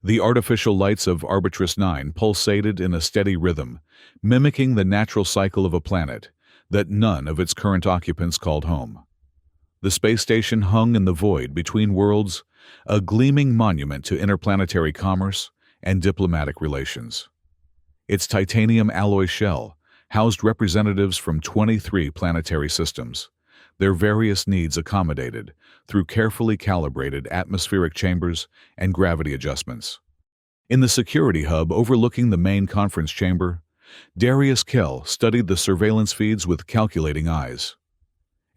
The artificial lights of Arbitrus 9 pulsated in a steady rhythm, mimicking the natural cycle of a planet that none of its current occupants called home. The space station hung in the void between worlds, a gleaming monument to interplanetary commerce and diplomatic relations. Its titanium alloy shell housed representatives from 23 planetary systems, their various needs accommodated through carefully calibrated atmospheric chambers and gravity adjustments. In the security hub overlooking the main conference chamber, Darius Kell studied the surveillance feeds with calculating eyes.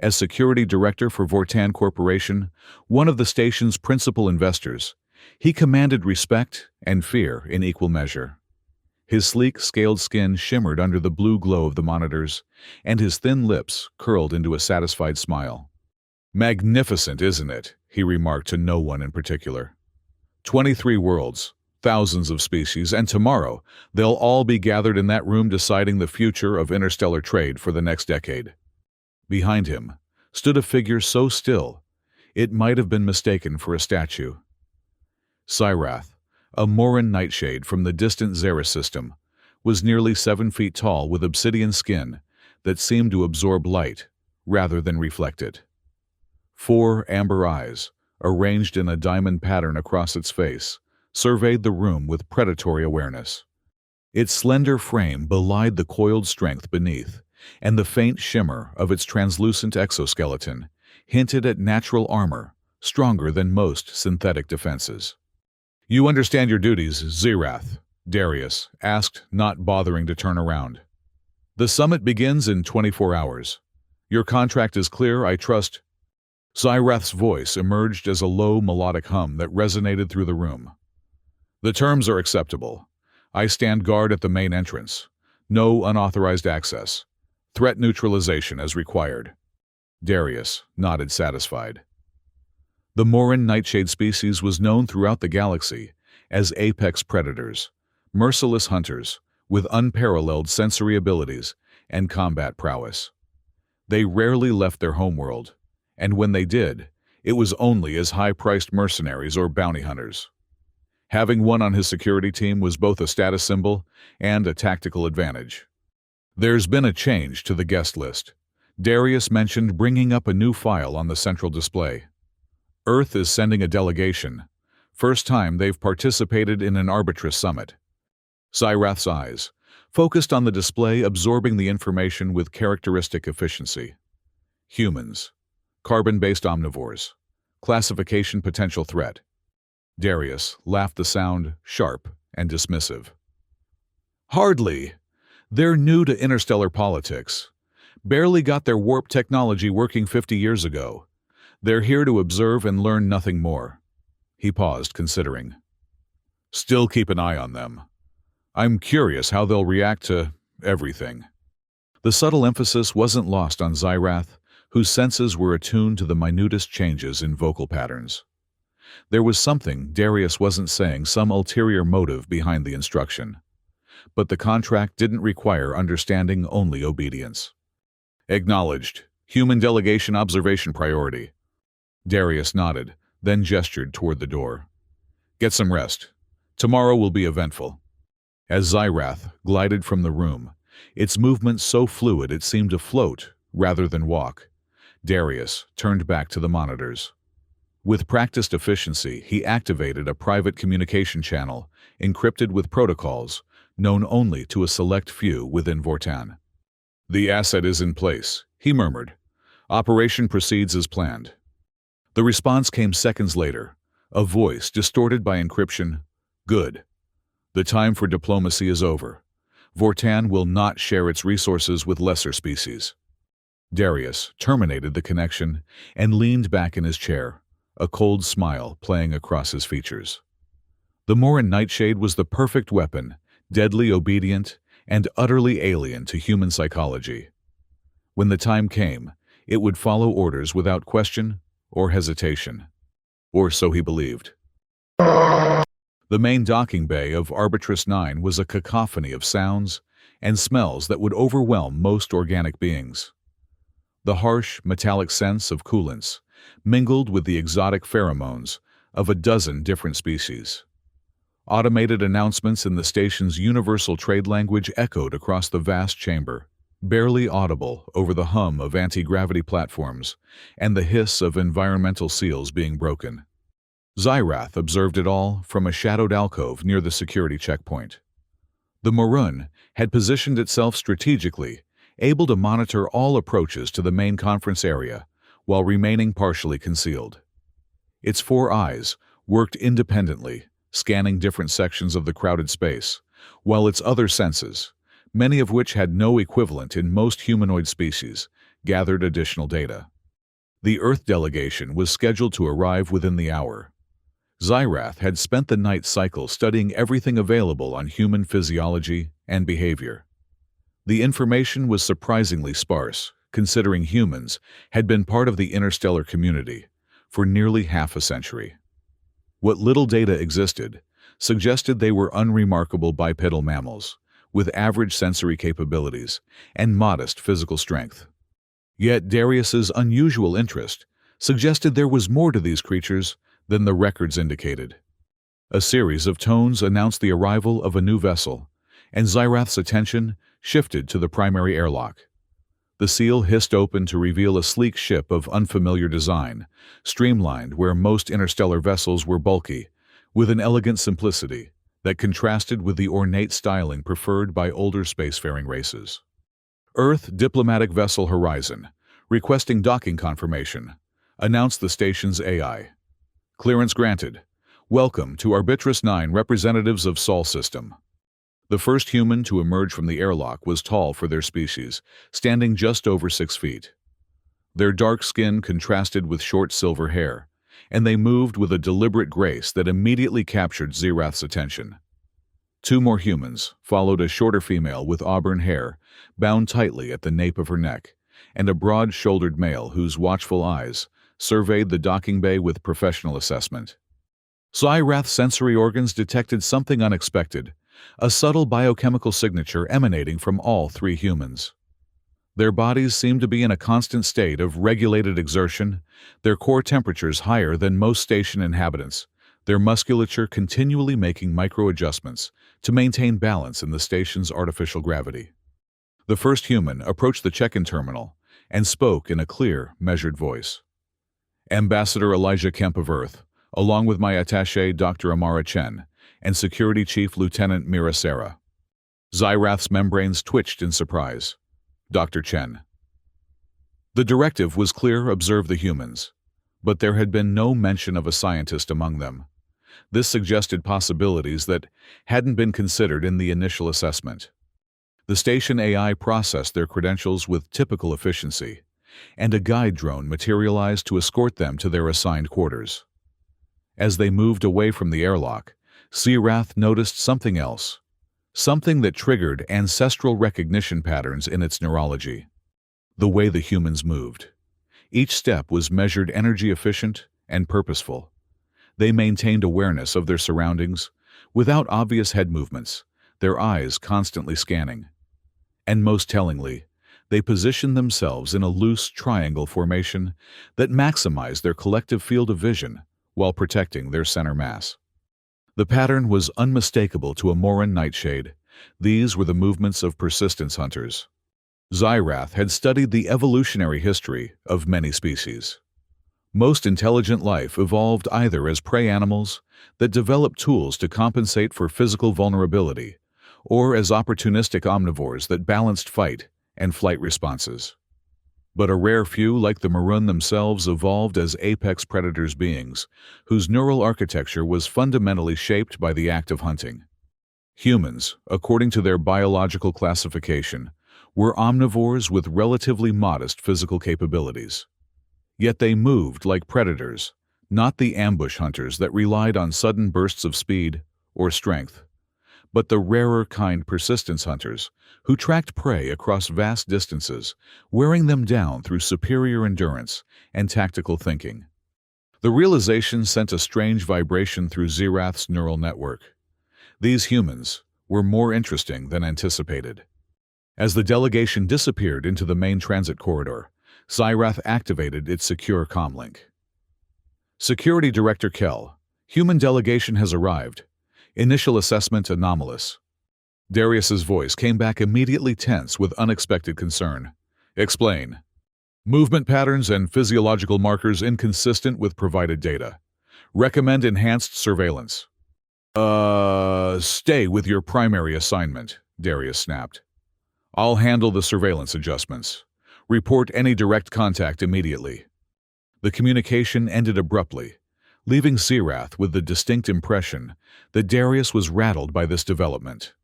As security director for Vortan Corporation, one of the station's principal investors, he commanded respect and fear in equal measure. His sleek, scaled skin shimmered under the blue glow of the monitors, and his thin lips curled into a satisfied smile. "Magnificent, isn't it?" he remarked to no one in particular. 23 worlds, thousands of species, and tomorrow they'll all be gathered in that room deciding the future of interstellar trade for the next decade. Behind him stood a figure so still, it might have been mistaken for a statue. Cyrath, a Moran nightshade from the distant Xeris system, was nearly 7 feet tall with obsidian skin that seemed to absorb light rather than reflect it. 4 amber eyes, arranged in a diamond pattern across its face, surveyed the room with predatory awareness. Its slender frame belied the coiled strength beneath, and the faint shimmer of its translucent exoskeleton hinted at natural armor stronger than most synthetic defenses. "You understand your duties, Xerath?" Darius asked, not bothering to turn around. "The summit begins in 24 hours. Your contract is clear, I trust." Xerath's voice emerged as a low melodic hum that resonated through the room. "The terms are acceptable. I stand guard at the main entrance. No unauthorized access. Threat neutralization as required." Darius nodded satisfied. The Moran nightshade species was known throughout the galaxy as apex predators, merciless hunters with unparalleled sensory abilities and combat prowess. They rarely left their homeworld, and when they did, it was only as high-priced mercenaries or bounty hunters. Having one on his security team was both a status symbol and a tactical advantage. "There's been a change to the guest list." Darius mentioned, bringing up a new file on the central display. "Earth is sending a delegation. First time they've participated in an Arbitrus summit." Cyrath's eyes focused on the display, absorbing the information with characteristic efficiency. "Humans. Carbon-based omnivores. Classification potential threat." Darius laughed, the sound sharp and dismissive. "Hardly. They're new to interstellar politics. Barely got their warp technology working 50 years ago. They're here to observe and learn, nothing more." He paused, considering. "Still keep an eye on them. I'm curious how they'll react to everything." The subtle emphasis wasn't lost on Xerath, whose senses were attuned to the minutest changes in vocal patterns. There was something Darius wasn't saying, some ulterior motive behind the instruction. But the contract didn't require understanding, only obedience. "Acknowledged. Human delegation observation priority." Darius nodded, then gestured toward the door. "Get some rest. Tomorrow will be eventful." As Xerath glided from the room, its movement so fluid it seemed to float rather than walk, Darius turned back to the monitors. With practiced efficiency, he activated a private communication channel encrypted with protocols known only to a select few within Vortan. "The asset is in place," he murmured. "Operation proceeds as planned." The response came seconds later, a voice distorted by encryption. "Good. The time for diplomacy is over. Vortan will not share its resources with lesser species." Darius terminated the connection and leaned back in his chair, a cold smile playing across his features. The Moran nightshade was the perfect weapon, deadly obedient and utterly alien to human psychology. When the time came, it would follow orders without question or hesitation. Or so he believed. The main docking bay of Arbitrus 9 was a cacophony of sounds and smells that would overwhelm most organic beings. The harsh, metallic scents of coolants mingled with the exotic pheromones of a dozen different species. Automated announcements in the station's universal trade language echoed across the vast chamber, barely audible over the hum of anti-gravity platforms and the hiss of environmental seals being broken. Xyrath observed it all from a shadowed alcove near the security checkpoint. The Marun had positioned itself strategically, able to monitor all approaches to the main conference area while remaining partially concealed. Its 4 eyes worked independently, scanning different sections of the crowded space, while its other senses, many of which had no equivalent in most humanoid species, gathered additional data. The Earth delegation was scheduled to arrive within the hour. Xyrath had spent the night cycle studying everything available on human physiology and behavior. The information was surprisingly sparse, considering humans had been part of the interstellar community for nearly half a century. What little data existed suggested they were unremarkable bipedal mammals, with average sensory capabilities and modest physical strength. Yet Darius's unusual interest suggested there was more to these creatures than the records indicated. A series of tones announced the arrival of a new vessel, and Xyrath's attention shifted to the primary airlock. The seal hissed open to reveal a sleek ship of unfamiliar design, streamlined where most interstellar vessels were bulky, with an elegant simplicity that contrasted with the ornate styling preferred by older spacefaring races. Earth Diplomatic Vessel Horizon, requesting docking confirmation, announced the station's AI. Clearance granted. Welcome to Arbitrus 9 representatives of Sol System. The first human to emerge from the airlock was tall for their species, standing just over 6 feet. Their dark skin contrasted with short silver hair, and they moved with a deliberate grace that immediately captured Xyrath's attention. 2 more humans followed, a shorter female with auburn hair, bound tightly at the nape of her neck, and a broad-shouldered male whose watchful eyes surveyed the docking bay with professional assessment. Xyrath's sensory organs detected something unexpected, a subtle biochemical signature emanating from all 3 humans. Their bodies seemed to be in a constant state of regulated exertion, their core temperatures higher than most station inhabitants, their musculature continually making micro-adjustments to maintain balance in the station's artificial gravity. The first human approached the check-in terminal and spoke in a clear, measured voice. Ambassador Elijah Kemp of Earth, along with my attaché Dr. Amara Chen and Security Chief Lieutenant Mira Serra. Xyrath's membranes twitched in surprise. Dr. Chen. The directive was clear, observe the humans, but there had been no mention of a scientist among them. This suggested possibilities that hadn't been considered in the initial assessment. The station AI processed their credentials with typical efficiency, and a guide drone materialized to escort them to their assigned quarters. As they moved away from the airlock, Xyrath noticed something else, something that triggered ancestral recognition patterns in its neurology. The way the humans moved. Each step was measured energy efficient and purposeful. They maintained awareness of their surroundings, without obvious head movements, their eyes constantly scanning. And most tellingly, they positioned themselves in a loose triangle formation that maximized their collective field of vision while protecting their center mass. The pattern was unmistakable to a Moran nightshade. These were the movements of persistence hunters. Xyrath had studied the evolutionary history of many species. Most intelligent life evolved either as prey animals that developed tools to compensate for physical vulnerability, or as opportunistic omnivores that balanced fight and flight responses. But a rare few, like the Marun themselves, evolved as apex predators, beings whose neural architecture was fundamentally shaped by the act of hunting. Humans, according to their biological classification, were omnivores with relatively modest physical capabilities. Yet they moved like predators, not the ambush hunters that relied on sudden bursts of speed or strength, but the rarer kind persistence hunters who tracked prey across vast distances, wearing them down through superior endurance and tactical thinking. The realization sent a strange vibration through Xyrath's neural network. These humans were more interesting than anticipated. As the delegation disappeared into the main transit corridor, Xyrath activated its secure comlink. Security Director Kell, human delegation has arrived. Initial assessment anomalous. Darius's voice came back immediately tense with unexpected concern. Explain. Movement patterns and physiological markers inconsistent with provided data. Recommend enhanced surveillance. Stay with your primary assignment, Darius snapped. I'll handle the surveillance adjustments. Report any direct contact immediately. The communication ended abruptly, leaving Zirath with the distinct impression that Darius was rattled by this development.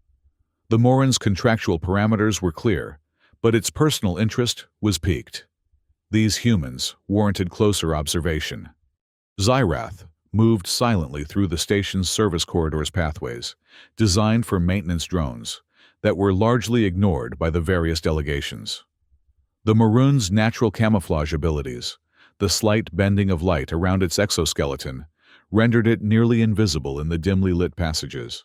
The Moran's contractual parameters were clear, but its personal interest was piqued. These humans warranted closer observation. Zirath moved silently through the station's service corridor's pathways, designed for maintenance drones, that were largely ignored by the various delegations. The Maroon's natural camouflage abilities, the slight bending of light around its exoskeleton, rendered it nearly invisible in the dimly lit passages.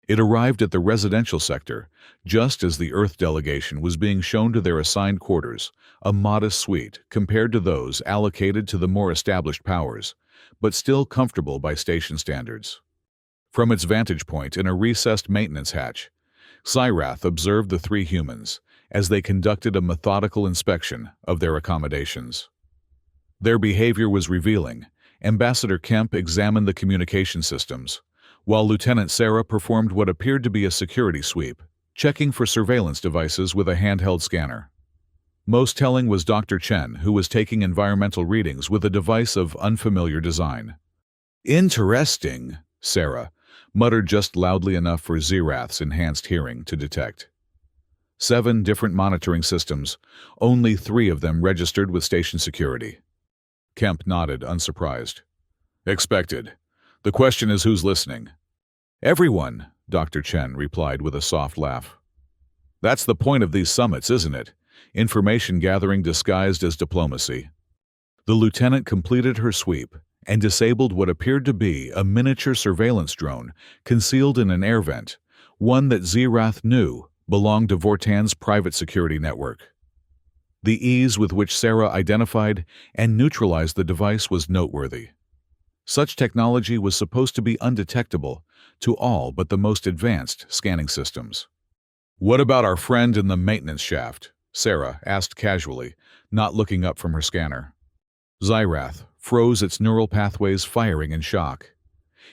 It arrived at the residential sector just as the Earth delegation was being shown to their assigned quarters, a modest suite compared to those allocated to the more established powers, but still comfortable by station standards. From its vantage point in a recessed maintenance hatch, Zirath observed the three humans as they conducted a methodical inspection of their accommodations. Their behavior was revealing. Ambassador Kemp examined the communication systems, while Lieutenant Sarah performed what appeared to be a security sweep, checking for surveillance devices with a handheld scanner. Most telling was Dr. Chen, who was taking environmental readings with a device of unfamiliar design. Interesting, Sarah muttered just loudly enough for Zirath's enhanced hearing to detect. 7 different monitoring systems, only 3 of them registered with station security. Kemp nodded, unsurprised. Expected. The question is who's listening. Everyone, Dr. Chen replied with a soft laugh. That's the point of these summits, isn't it? Information gathering disguised as diplomacy. The lieutenant completed her sweep and disabled what appeared to be a miniature surveillance drone concealed in an air vent, one that Zirath knew belonged to Vortan's private security network. The ease with which Sarah identified and neutralized the device was noteworthy. Such technology was supposed to be undetectable to all but the most advanced scanning systems. What about our friend in the maintenance shaft? Sarah asked casually, not looking up from her scanner. Zirath froze its neural pathways, firing in shock.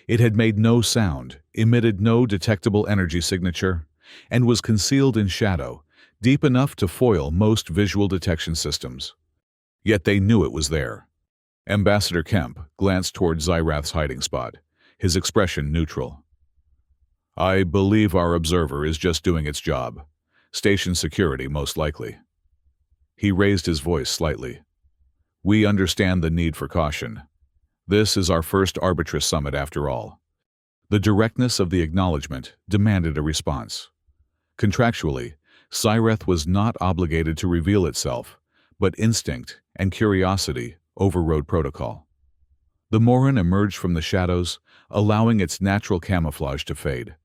It had made no sound, emitted no detectable energy signature, and was concealed in shadow, deep enough to foil most visual detection systems. Yet they knew it was there. Ambassador Kemp glanced toward Zirath's hiding spot, his expression neutral. I believe our observer is just doing its job. Station security, most likely. He raised his voice slightly. We understand the need for caution. This is our first Arbitrus summit after all. The directness of the acknowledgement demanded a response. Contractually, Zirath was not obligated to reveal itself, but instinct and curiosity overrode protocol. The Moran emerged from the shadows, allowing its natural camouflage to fade.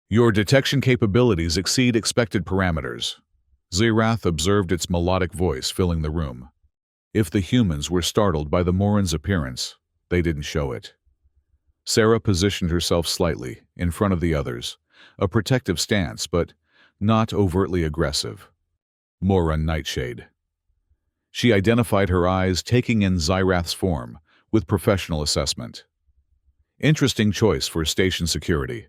Your detection capabilities exceed expected parameters. Zirath observed its melodic voice filling the room. If the humans were startled by the Moran's appearance, they didn't show it. Sarah positioned herself slightly in front of the others, a protective stance but not overtly aggressive. Moran Nightshade. She identified her eyes, taking in Zirath's form with professional assessment. Interesting choice for station security.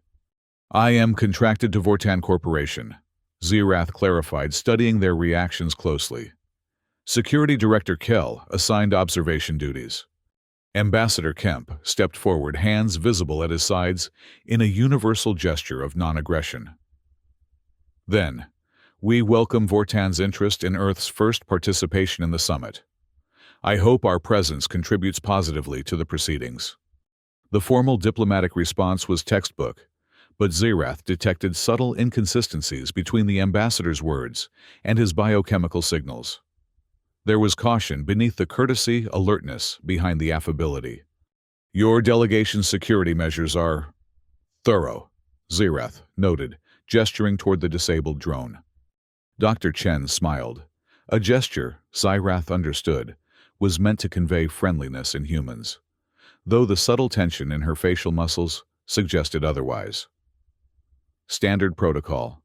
I am contracted to Vortan Corporation, Zirath clarified, studying their reactions closely. Security Director Kell assigned observation duties. Ambassador Kemp stepped forward, hands visible at his sides in a universal gesture of non-aggression. Then, we welcome Vortan's interest in Earth's first participation in the summit. I hope our presence contributes positively to the proceedings. The formal diplomatic response was textbook, but Zirath detected subtle inconsistencies between the ambassador's words and his biochemical signals. There was caution beneath the courtesy, alertness behind the affability. Your delegation's security measures are thorough, Zirath noted, gesturing toward the disabled drone. Dr. Chen smiled. A gesture, Zirath understood, was meant to convey friendliness in humans. Though the subtle tension in her facial muscles suggested otherwise. Standard protocol.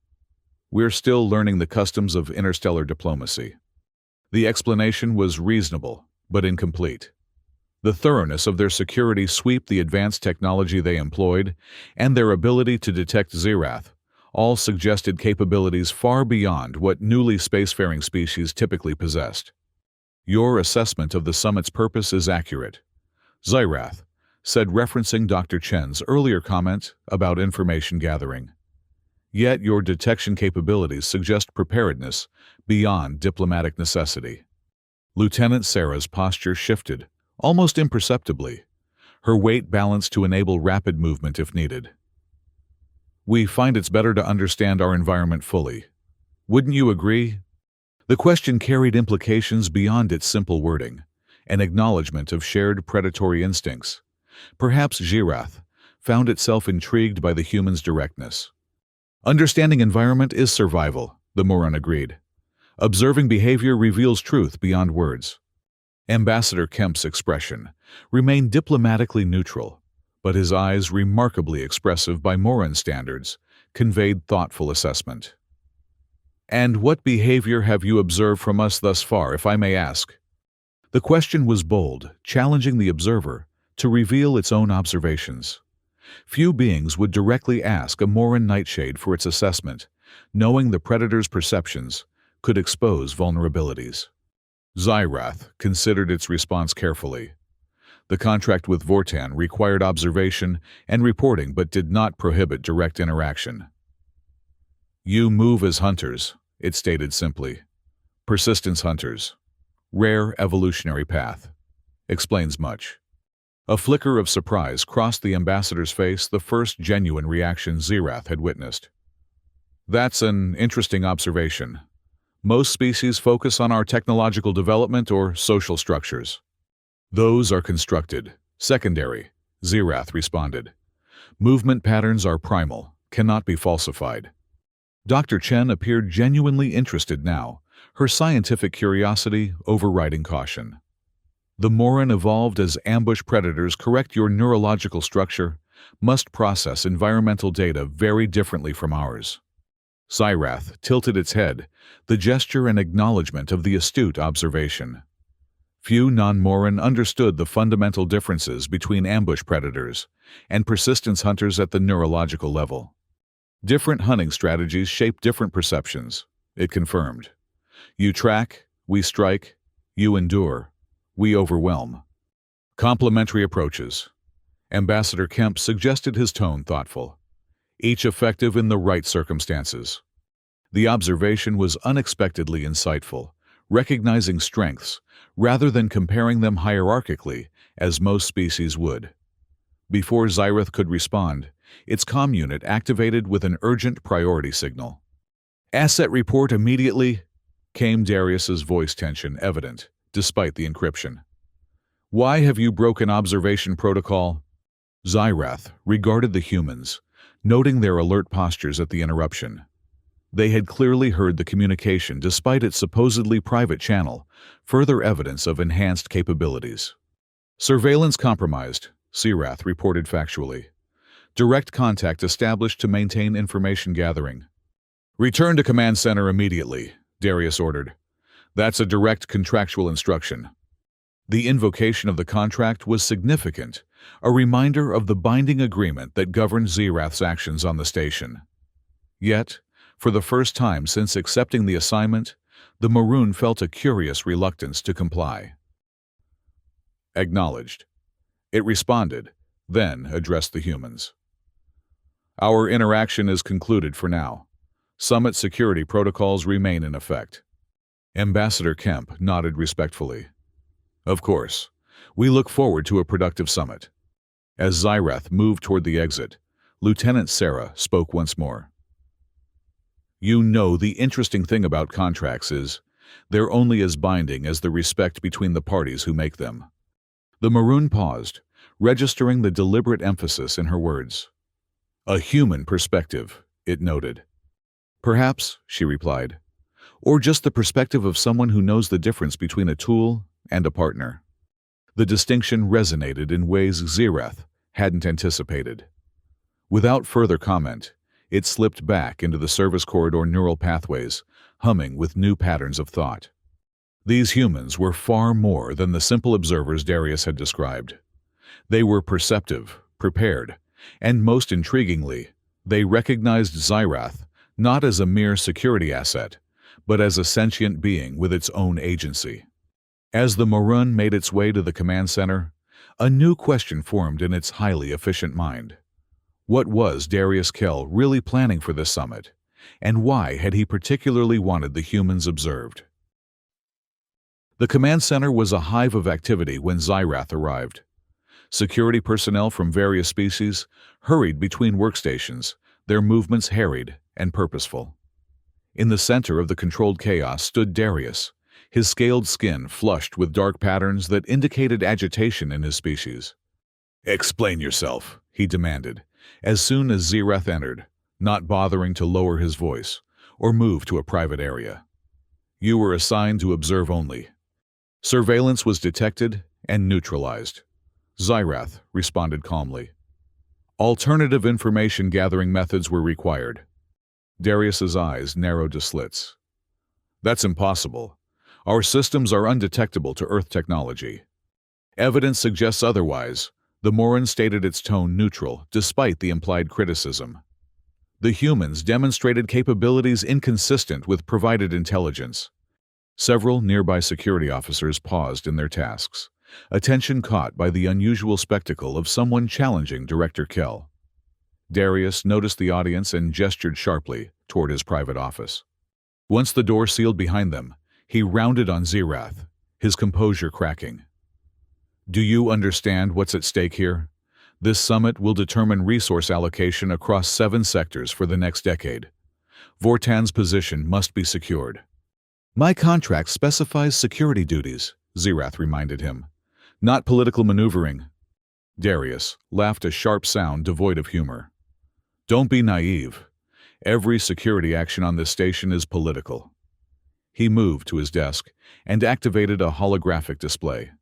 We're still learning the customs of interstellar diplomacy. The explanation was reasonable, but incomplete. The thoroughness of their security sweep, the advanced technology they employed, and their ability to detect Xerath all suggested capabilities far beyond what newly spacefaring species typically possessed. Your assessment of the summit's purpose is accurate, Xerath said, referencing Dr. Chen's earlier comment about information gathering. Yet your detection capabilities suggest preparedness beyond diplomatic necessity. Lieutenant Sarah's posture shifted, almost imperceptibly, her weight balanced to enable rapid movement if needed. We find it's better to understand our environment fully. Wouldn't you agree? The question carried implications beyond its simple wording, an acknowledgement of shared predatory instincts. Perhaps Xerath found itself intrigued by the human's directness. Understanding environment is survival, the Moran agreed. Observing behavior reveals truth beyond words. Ambassador Kemp's expression remained diplomatically neutral, but his eyes, remarkably expressive by Moran standards, conveyed thoughtful assessment. And what behavior have you observed from us thus far, if I may ask? The question was bold, challenging the observer to reveal its own observations. Few beings would directly ask a Moran nightshade for its assessment, knowing the predator's perceptions could expose vulnerabilities. Xerath considered its response carefully. The contract with Vortan required observation and reporting but did not prohibit direct interaction. You move as hunters, it stated simply. Persistence hunters. Rare evolutionary path. Explains much. A flicker of surprise crossed the ambassador's face, the first genuine reaction Xerath had witnessed. That's an interesting observation. Most species focus on our technological development or social structures. Those are constructed, secondary, Xerath responded. Movement patterns are primal, cannot be falsified. Dr. Chen appeared genuinely interested now, her scientific curiosity overriding caution. The Moran evolved as ambush predators. Correct, your neurological structure must process environmental data very differently from ours. Xerath tilted its head, the gesture an acknowledgement of the astute observation. Few non-Moran understood the fundamental differences between ambush predators and persistence hunters at the neurological level. Different hunting strategies shape different perceptions, it confirmed. You track, we strike, you endure, we overwhelm. Complementary approaches. Ambassador Kemp suggested, his tone thoughtful. Each effective in the right circumstances. The observation was unexpectedly insightful, recognizing strengths rather than comparing them hierarchically as most species would. Before Xerath could respond, its comm unit activated with an urgent priority signal. Asset report immediately, came Darius's voice, tension evident, despite the encryption. Why have you broken observation protocol? Xerath regarded the humans, noting their alert postures at the interruption. They had clearly heard the communication despite its supposedly private channel, further evidence of enhanced capabilities. Surveillance compromised, Xerath reported factually. Direct contact established to maintain information gathering. Return to command center immediately, Darius ordered. That's a direct contractual instruction. The invocation of the contract was significant, a reminder of the binding agreement that governed Xerath's actions on the station. Yet, for the first time since accepting the assignment, the Maroon felt a curious reluctance to comply. Acknowledged. It responded, then addressed the humans. Our interaction is concluded for now. Summit security protocols remain in effect. Ambassador Kemp nodded respectfully. Of course, we look forward to a productive summit. As Xerath moved toward the exit, Lieutenant Sarah spoke once more. You know, the interesting thing about contracts is, they're only as binding as the respect between the parties who make them. The Maroon paused, registering the deliberate emphasis in her words. A human perspective, it noted. Perhaps, she replied, or just the perspective of someone who knows the difference between a tool and a partner. The distinction resonated in ways Xerath hadn't anticipated. Without further comment, it slipped back into the service corridor neural pathways, humming with new patterns of thought. These humans were far more than the simple observers Darius had described. They were perceptive, prepared, and most intriguingly, they recognized Xyrath not as a mere security asset, but as a sentient being with its own agency. As the Morun made its way to the command center, a new question formed in its highly efficient mind. What was Darius Kell really planning for this summit, and why had he particularly wanted the humans observed? The command center was a hive of activity when Xyrath arrived. Security personnel from various species hurried between workstations, their movements harried and purposeful. In the center of the controlled chaos stood Darius, his scaled skin flushed with dark patterns that indicated agitation in his species. "Explain yourself," he demanded, as soon as Xyrath entered, not bothering to lower his voice or move to a private area. "You were assigned to observe only." Surveillance was detected and neutralized. Xyrath responded calmly. Alternative information gathering methods were required. Darius's eyes narrowed to slits. "That's impossible. Our systems are undetectable to Earth technology." "Evidence suggests otherwise." The Morin stated its tone neutral, despite the implied criticism. The humans demonstrated capabilities inconsistent with provided intelligence. Several nearby security officers paused in their tasks, attention caught by the unusual spectacle of someone challenging Director Kell. Darius noticed the audience and gestured sharply toward his private office. Once the door sealed behind them, he rounded on Xyrath, his composure cracking. "Do you understand what's at stake here? This summit will determine resource allocation across 7 sectors for the next decade. Vortan's position must be secured." "My contract specifies security duties," Xyrath reminded him, "not political maneuvering." Darius laughed a sharp sound devoid of humor. "Don't be naive. Every security action on this station is political." He moved to his desk and activated a holographic display.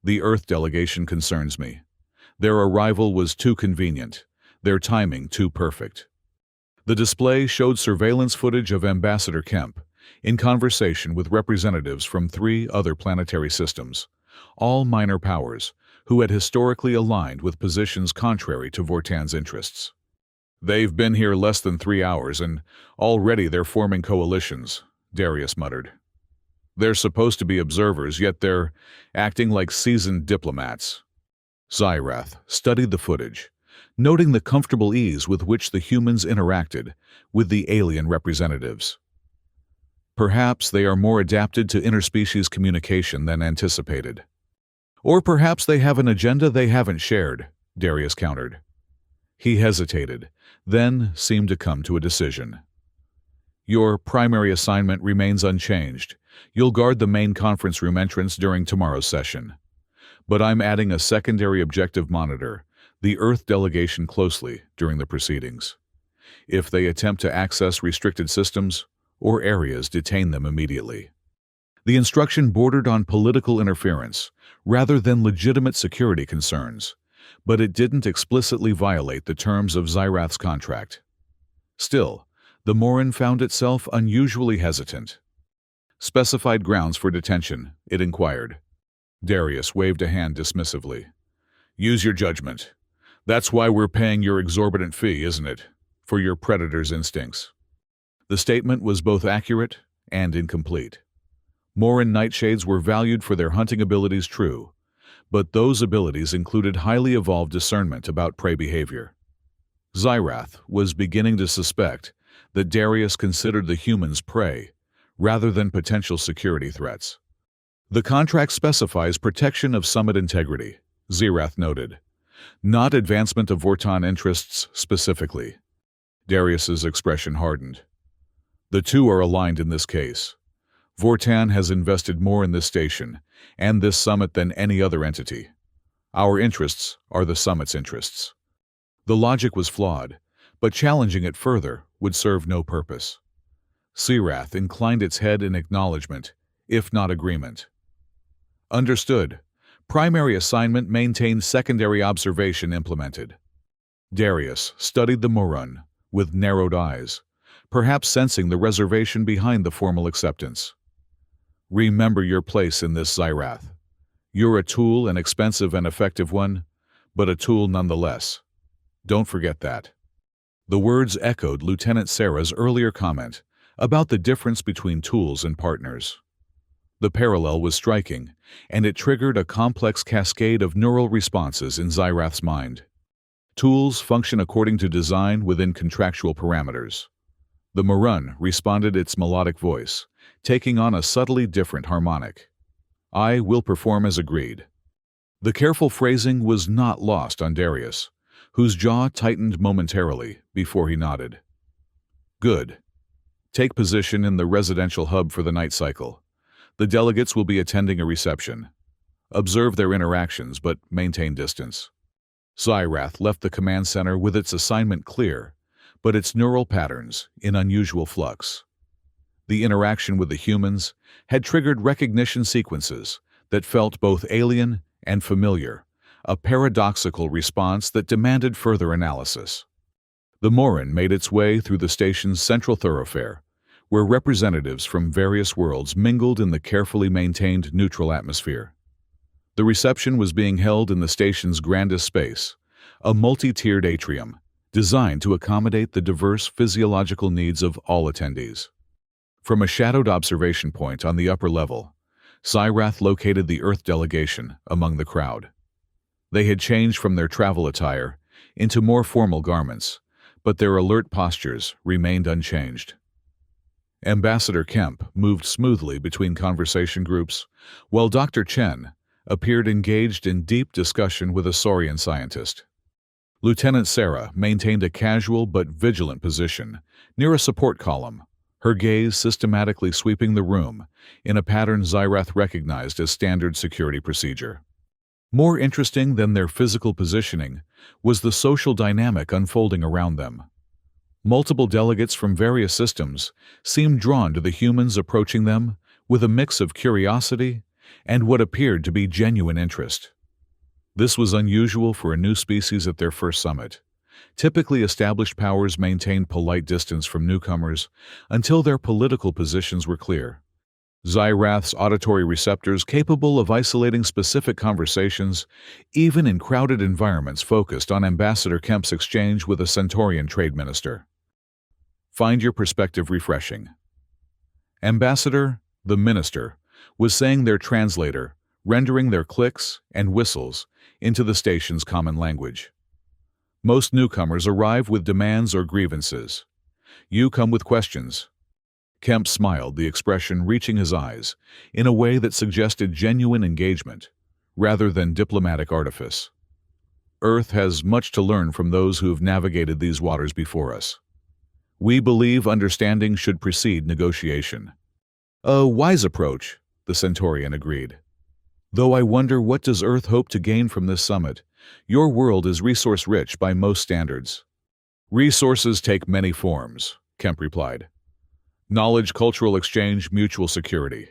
"The Earth delegation concerns me. Their arrival was too convenient, their timing too perfect." The display showed surveillance footage of Ambassador Kemp in conversation with representatives from 3 other planetary systems, all minor powers, who had historically aligned with positions contrary to Vortan's interests. "They've been here less than 3 hours, and already they're forming coalitions," Darius muttered. "They're supposed to be observers, yet they're acting like seasoned diplomats." Xyrath studied the footage, noting the comfortable ease with which the humans interacted with the alien representatives. "Perhaps they are more adapted to interspecies communication than anticipated. Or perhaps they have an agenda they haven't shared," Darius countered. He hesitated, then seemed to come to a decision. "Your primary assignment remains unchanged. You'll guard the main conference room entrance during tomorrow's session. But I'm adding a secondary objective monitor, the Earth delegation closely during the proceedings. If they attempt to access restricted systems or areas, detain them immediately." The instruction bordered on political interference rather than legitimate security concerns, but it didn't explicitly violate the terms of Xyrath's contract. Still, the Morin found itself unusually hesitant. "Specified grounds for detention," it inquired. Darius waved a hand dismissively. "Use your judgment. That's why we're paying your exorbitant fee, isn't it? For your predator's instincts." The statement was both accurate and incomplete. Morin nightshades were valued for their hunting abilities, true, but those abilities included highly evolved discernment about prey behavior. Xyrath was beginning to suspect that Darius considered the humans prey rather than potential security threats. "The contract specifies protection of summit integrity," Xyrath noted, "not advancement of Vortan interests specifically." Darius's expression hardened. "The two are aligned in this case. Vortan has invested more in this station and this summit than any other entity. Our interests are the summit's interests." The logic was flawed, but challenging it further would serve no purpose. Xyrath inclined its head in acknowledgement, if not agreement. "Understood. Primary assignment maintained, secondary observation implemented." Darius studied the Morun with narrowed eyes, perhaps sensing the reservation behind the formal acceptance. Remember your place in this Zyrath. You're a tool, an expensive and effective one, but a tool nonetheless. Don't forget that. The words echoed Lieutenant Sarah's earlier comment about the difference between tools and partners. The parallel was striking, and it triggered a complex cascade of neural responses in Zyrath's mind. Tools function according to design within contractual parameters. The Morun responded its melodic voice, taking on a subtly different harmonic. I will perform as agreed. The careful phrasing was not lost on Darius, whose jaw tightened momentarily before he nodded. Good. Take position in the residential hub for the night cycle. The delegates will be attending a reception. Observe their interactions, but maintain distance. Zyrath left the command center with its assignment clear, but its neural patterns in unusual flux. The interaction with the humans had triggered recognition sequences that felt both alien and familiar, a paradoxical response that demanded further analysis. The Morun made its way through the station's central thoroughfare, where representatives from various worlds mingled in the carefully maintained neutral atmosphere. The reception was being held in the station's grandest space, a multi-tiered atrium designed to accommodate the diverse physiological needs of all attendees. From a shadowed observation point on the upper level, Zyrath located the Earth delegation among the crowd. They had changed from their travel attire into more formal garments, but their alert postures remained unchanged. Ambassador Kemp moved smoothly between conversation groups, while Dr. Chen appeared engaged in deep discussion with a Saurian scientist. Lieutenant Sarah maintained a casual but vigilant position near a support column, her gaze systematically sweeping the room in a pattern Zyrath recognized as standard security procedure. More interesting than their physical positioning was the social dynamic unfolding around them. Multiple delegates from various systems seemed drawn to the humans approaching them with a mix of curiosity and what appeared to be genuine interest. This was unusual for a new species at their first summit. Typically, established powers maintained polite distance from newcomers until their political positions were clear. Zyrath's auditory receptors capable of isolating specific conversations, even in crowded environments, focused on Ambassador Kemp's exchange with a Centaurian trade minister. Find your perspective refreshing. Ambassador, the minister, was saying their translator, rendering their clicks and whistles into the station's common language. Most newcomers arrive with demands or grievances. You come with questions. Kemp smiled, the expression reaching his eyes in a way that suggested genuine engagement, rather than diplomatic artifice. Earth has much to learn from those who have navigated these waters before us. We believe understanding should precede negotiation. A wise approach, the Centaurian agreed. Though I wonder, what does Earth hope to gain from this summit? Your world is resource-rich by most standards. Resources take many forms, Kemp replied. Knowledge, cultural exchange, mutual security.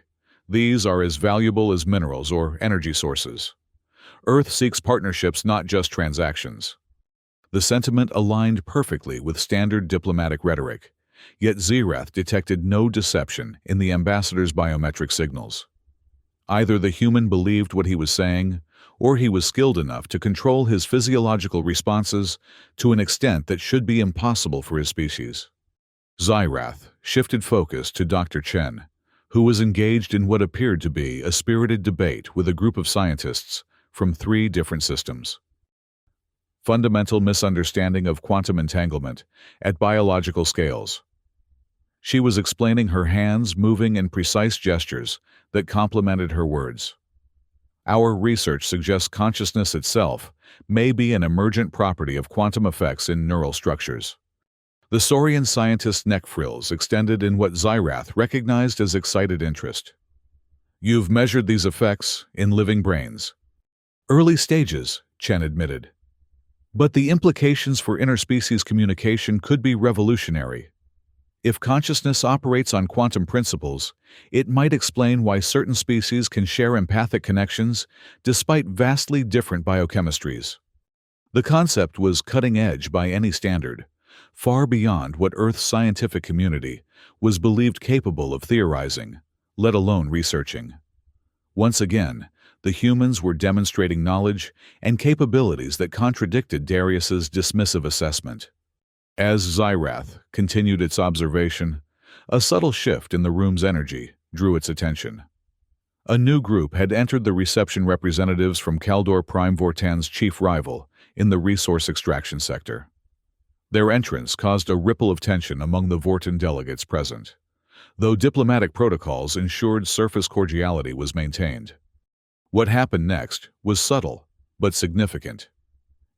These are as valuable as minerals or energy sources. Earth seeks partnerships, not just transactions. The sentiment aligned perfectly with standard diplomatic rhetoric, yet Zyrath detected no deception in the ambassador's biometric signals. Either the human believed what he was saying, or he was skilled enough to control his physiological responses to an extent that should be impossible for his species. Zyrath shifted focus to Dr. Chen, who was engaged in what appeared to be a spirited debate with a group of scientists from 3 different systems. Fundamental misunderstanding of quantum entanglement at biological scales. She was explaining, her hands moving in precise gestures that complemented her words. Our research suggests consciousness itself may be an emergent property of quantum effects in neural structures. The Saurian scientist's neck frills extended in what Zyrath recognized as excited interest. You've measured these effects in living brains. Early stages, Chen admitted. But the implications for interspecies communication could be revolutionary. If consciousness operates on quantum principles, it might explain why certain species can share empathic connections despite vastly different biochemistries. The concept was cutting edge by any standard, far beyond what Earth's scientific community was believed capable of theorizing, let alone researching. Once again, the humans were demonstrating knowledge and capabilities that contradicted Darius's dismissive assessment. As Xyrath continued its observation, a subtle shift in the room's energy drew its attention. A new group had entered, the reception representatives from Kaldor Prime Vortan's chief rival in the resource extraction sector. Their entrance caused a ripple of tension among the Vortan delegates present, though diplomatic protocols ensured surface cordiality was maintained. What happened next was subtle but significant.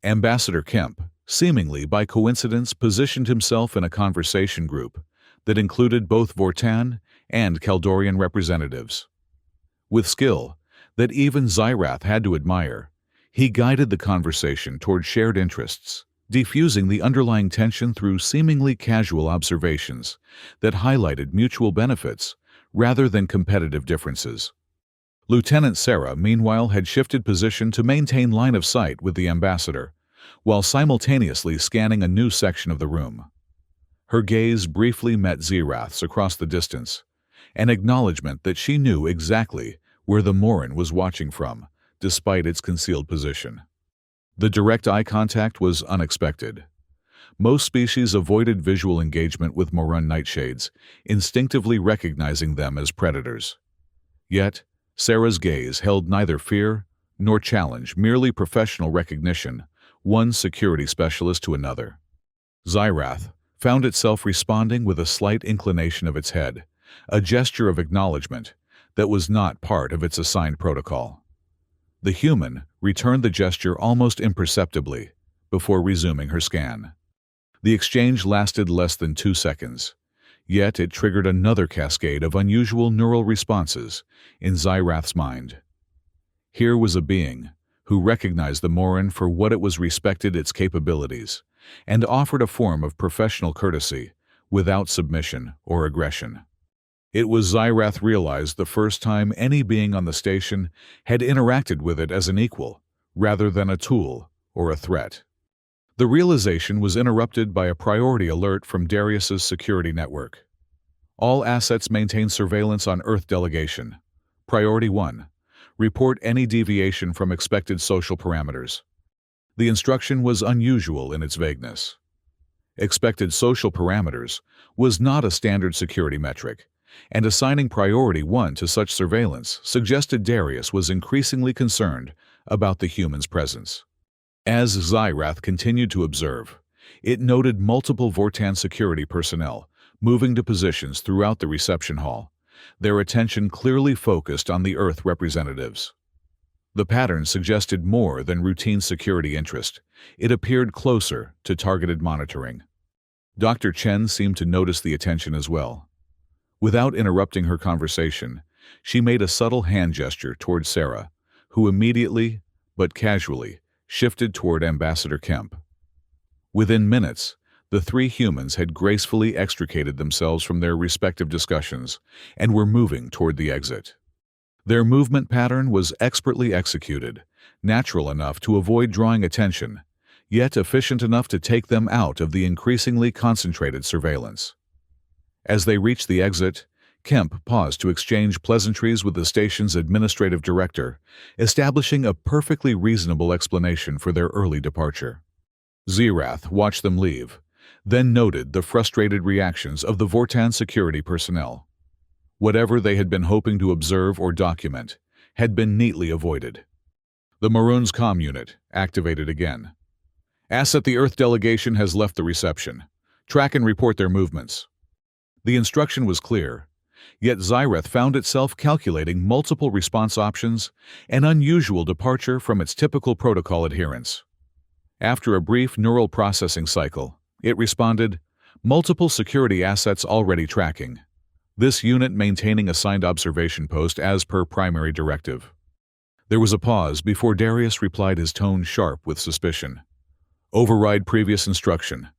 Ambassador Kemp, seemingly by coincidence, positioned himself in a conversation group that included both Vortan and Kaldorian representatives. With skill that even Xyrath had to admire, he guided the conversation toward shared interests, defusing the underlying tension through seemingly casual observations that highlighted mutual benefits rather than competitive differences. Lieutenant Sarah, meanwhile, had shifted position to maintain line of sight with the ambassador, while simultaneously scanning a new section of the room. Her gaze briefly met Xyrath's across the distance, an acknowledgement that she knew exactly where the Morin was watching from, despite its concealed position. The direct eye contact was unexpected. Most species avoided visual engagement with Morin nightshades, instinctively recognizing them as predators. Yet, Sarah's gaze held neither fear nor challenge, merely professional recognition, one security specialist to another. Xyrath found itself responding with a slight inclination of its head, a gesture of acknowledgement that was not part of its assigned protocol. The human returned the gesture almost imperceptibly before resuming her scan. The exchange lasted less than 2 seconds, yet it triggered another cascade of unusual neural responses in Xyrath's mind. Here was a being who recognized the Morin for what it was, respected its capabilities, and offered a form of professional courtesy without submission or aggression. It was, Xyrath realized, the first time any being on the station had interacted with it as an equal, rather than a tool or a threat. The realization was interrupted by a priority alert from Darius's security network. All assets maintain surveillance on Earth delegation. Priority 1. Report any deviation from expected social parameters. The instruction was unusual in its vagueness. Expected social parameters was not a standard security metric, and assigning priority 1 to such surveillance suggested Darius was increasingly concerned about the human's presence. As Xyrath continued to observe, it noted multiple Vortan security personnel moving to positions throughout the reception hall, their attention clearly focused on the Earth representatives. The pattern suggested more than routine security interest. It appeared closer to targeted monitoring. Dr. Chen seemed to notice the attention as well. Without interrupting her conversation, she made a subtle hand gesture toward Sarah, who immediately, but casually, shifted toward Ambassador Kemp. Within minutes, the 3 humans had gracefully extricated themselves from their respective discussions and were moving toward the exit. Their movement pattern was expertly executed, natural enough to avoid drawing attention, yet efficient enough to take them out of the increasingly concentrated surveillance. As they reached the exit, Kemp paused to exchange pleasantries with the station's administrative director, establishing a perfectly reasonable explanation for their early departure. Xyrath watched them leave, then noted the frustrated reactions of the Vortan security personnel. Whatever they had been hoping to observe or document had been neatly avoided. The Maroon's comm unit activated again. Asset, the Earth delegation has left the reception. Track and report their movements. The instruction was clear, yet Xyrath found itself calculating multiple response options, an unusual departure from its typical protocol adherence. After a brief neural processing cycle, it responded, multiple security assets already tracking. This unit maintaining assigned observation post as per primary directive. There was a pause before Darius replied, his tone sharp with suspicion. Override previous instruction.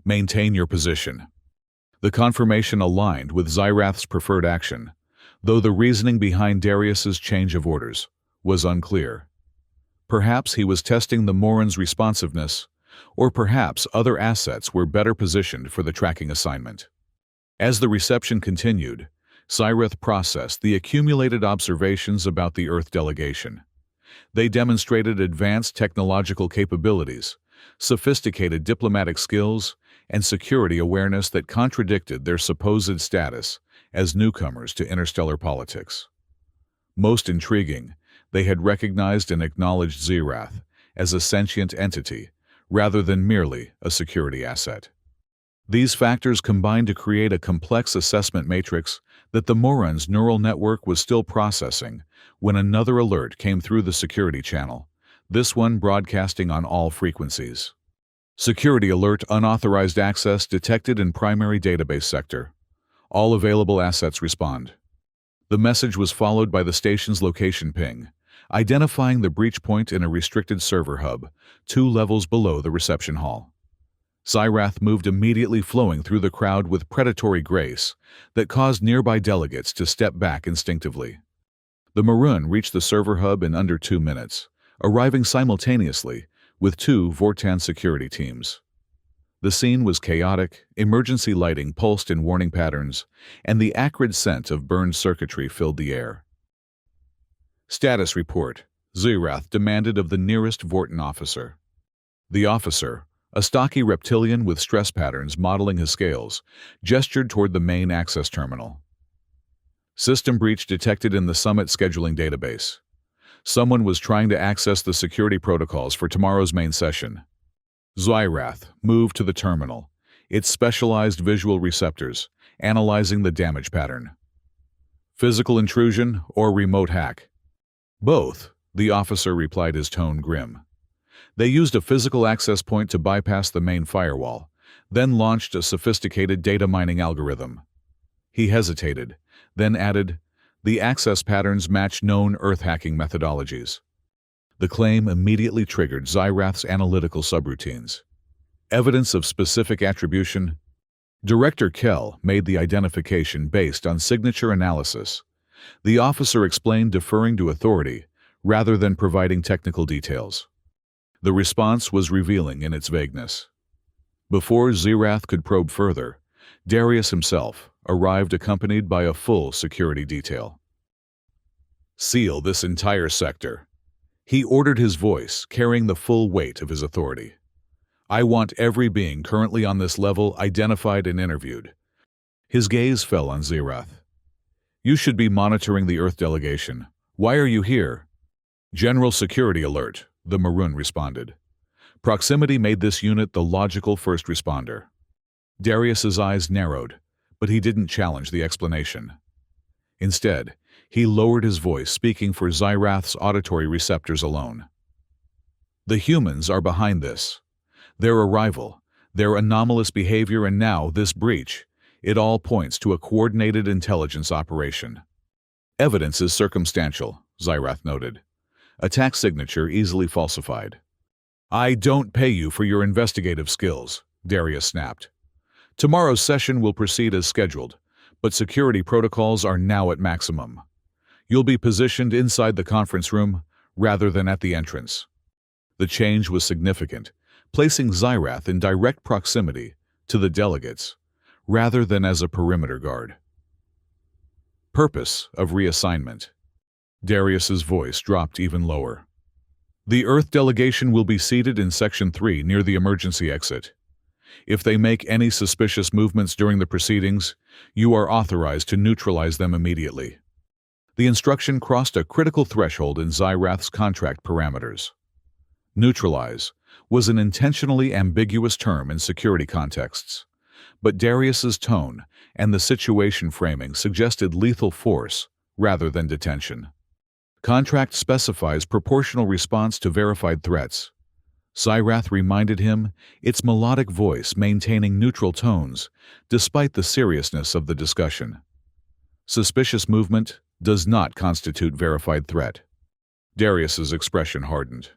Maintain your position. The confirmation aligned with Xyrath's preferred action, though the reasoning behind Darius's change of orders was unclear. Perhaps he was testing the Moran's responsiveness, or perhaps other assets were better positioned for the tracking assignment. As the reception continued, Cyrith processed the accumulated observations about the Earth delegation. They demonstrated advanced technological capabilities, sophisticated diplomatic skills, and security awareness that contradicted their supposed status as newcomers to interstellar politics. Most intriguing, they had recognized and acknowledged Zirath as a sentient entity rather than merely a security asset. These factors combined to create a complex assessment matrix that the Moran's neural network was still processing when another alert came through the security channel, this one broadcasting on all frequencies. Security alert: unauthorized access detected in primary database sector. All available assets respond. The message was followed by the station's location ping, identifying the breach point in a restricted server hub, 2 levels below the reception hall. Zirath moved immediately, flowing through the crowd with predatory grace that caused nearby delegates to step back instinctively. The Maroon reached the server hub in under 2 minutes, arriving simultaneously with 2 Vortan security teams. The scene was chaotic, emergency lighting pulsed in warning patterns, and the acrid scent of burned circuitry filled the air. Status report, Zirath demanded of the nearest Vortan officer. The officer, a stocky reptilian with stress patterns modeling his scales, gestured toward the main access terminal. System breach detected in the Summit scheduling database. Someone was trying to access the security protocols for tomorrow's main session. Zirath moved to the terminal, its specialized visual receptors, analyzing the damage pattern. Physical intrusion or remote hack? Both, the officer replied, his tone grim. They used a physical access point to bypass the main firewall, then launched a sophisticated data mining algorithm. He hesitated, then added, the access patterns match known Earth hacking methodologies. The claim immediately triggered Zirath's analytical subroutines. Evidence of specific attribution? Director Kell made the identification based on signature analysis. The officer explained, deferring to authority rather than providing technical details. The response was revealing in its vagueness. Before Zirath could probe further, Darius himself arrived, accompanied by a full security detail. Seal this entire sector, he ordered, his voice carrying the full weight of his authority. I want every being currently on this level identified and interviewed. His gaze fell on Zirath. You should be monitoring the Earth delegation. Why are you here? General security alert, the Maroon responded. Proximity made this unit the logical first responder. Darius's eyes narrowed, but he didn't challenge the explanation. Instead, he lowered his voice, speaking for Zirath's auditory receptors alone. The humans are behind this. Their arrival, their anomalous behavior, and now this breach, it all points to a coordinated intelligence operation. Evidence is circumstantial, Zirath noted. Attack signature easily falsified. I don't pay you for your investigative skills, Darius snapped. Tomorrow's session will proceed as scheduled, but security protocols are now at maximum. You'll be positioned inside the conference room rather than at the entrance. The change was significant, placing Zirath in direct proximity to the delegates rather than as a perimeter guard. Purpose of reassignment. Darius's voice dropped even lower. The Earth delegation will be seated in Section 3 near the emergency exit. If they make any suspicious movements during the proceedings, you are authorized to neutralize them immediately. The instruction crossed a critical threshold in Zirath's contract parameters. Neutralize was an intentionally ambiguous term in security contexts, but Darius's tone and the situation framing suggested lethal force rather than detention. Contract specifies proportional response to verified threats. Zirath reminded him, its melodic voice maintaining neutral tones despite the seriousness of the discussion. Suspicious movement does not constitute verified threat. Darius's expression hardened.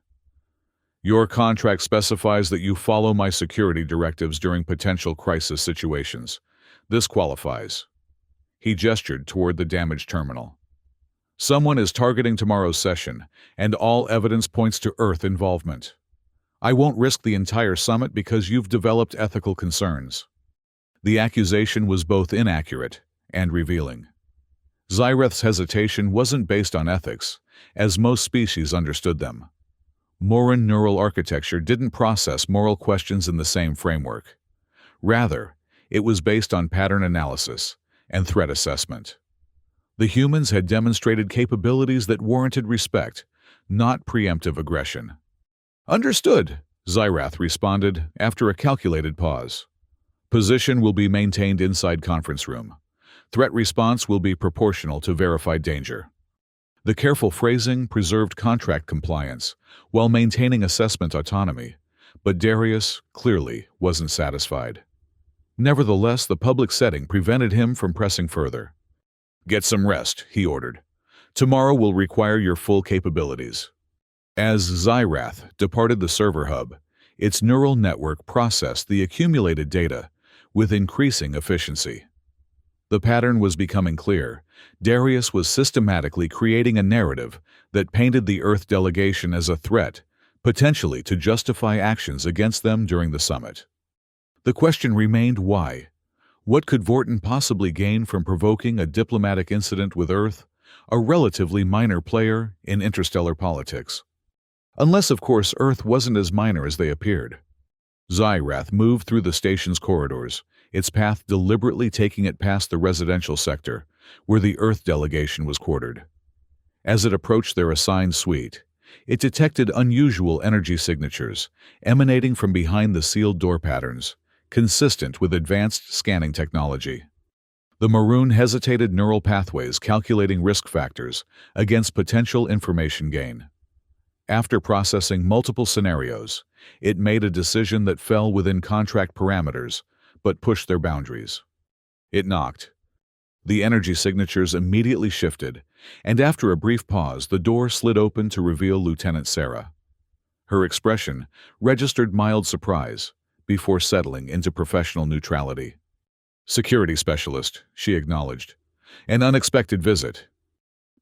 Your contract specifies that you follow my security directives during potential crisis situations. This qualifies. He gestured toward the damaged terminal. Someone is targeting tomorrow's session, and all evidence points to Earth involvement. I won't risk the entire summit because you've developed ethical concerns. The accusation was both inaccurate and revealing. Xyreth's hesitation wasn't based on ethics, as most species understood them. Moran neural architecture didn't process moral questions in the same framework. Rather, it was based on pattern analysis and threat assessment. The humans had demonstrated capabilities that warranted respect, not preemptive aggression. "Understood," Xyreth responded after a calculated pause. "Position will be maintained inside conference room. Threat response will be proportional to verified danger." The careful phrasing preserved contract compliance while maintaining assessment autonomy, but Darius clearly wasn't satisfied. Nevertheless, the public setting prevented him from pressing further. "Get some rest," he ordered. "Tomorrow will require your full capabilities." As Xyreth departed the server hub, its neural network processed the accumulated data with increasing efficiency. The pattern was becoming clear. Darius was systematically creating a narrative that painted the Earth delegation as a threat, potentially to justify actions against them during the summit. The question remained why. What could Vorton possibly gain from provoking a diplomatic incident with Earth, a relatively minor player in interstellar politics? Unless, of course, Earth wasn't as minor as they appeared. Xyreth moved through the station's corridors, its path deliberately taking it past the residential sector, where the Earth delegation was quartered. As it approached their assigned suite, it detected unusual energy signatures emanating from behind the sealed door patterns, consistent with advanced scanning technology. The Maroon hesitated neural pathways calculating risk factors against potential information gain. After processing multiple scenarios, it made a decision that fell within contract parameters, but pushed their boundaries. It knocked. The energy signatures immediately shifted, and after a brief pause, the door slid open to reveal Lieutenant Sarah. Her expression registered mild surprise before settling into professional neutrality. "Security specialist," she acknowledged. "An unexpected visit."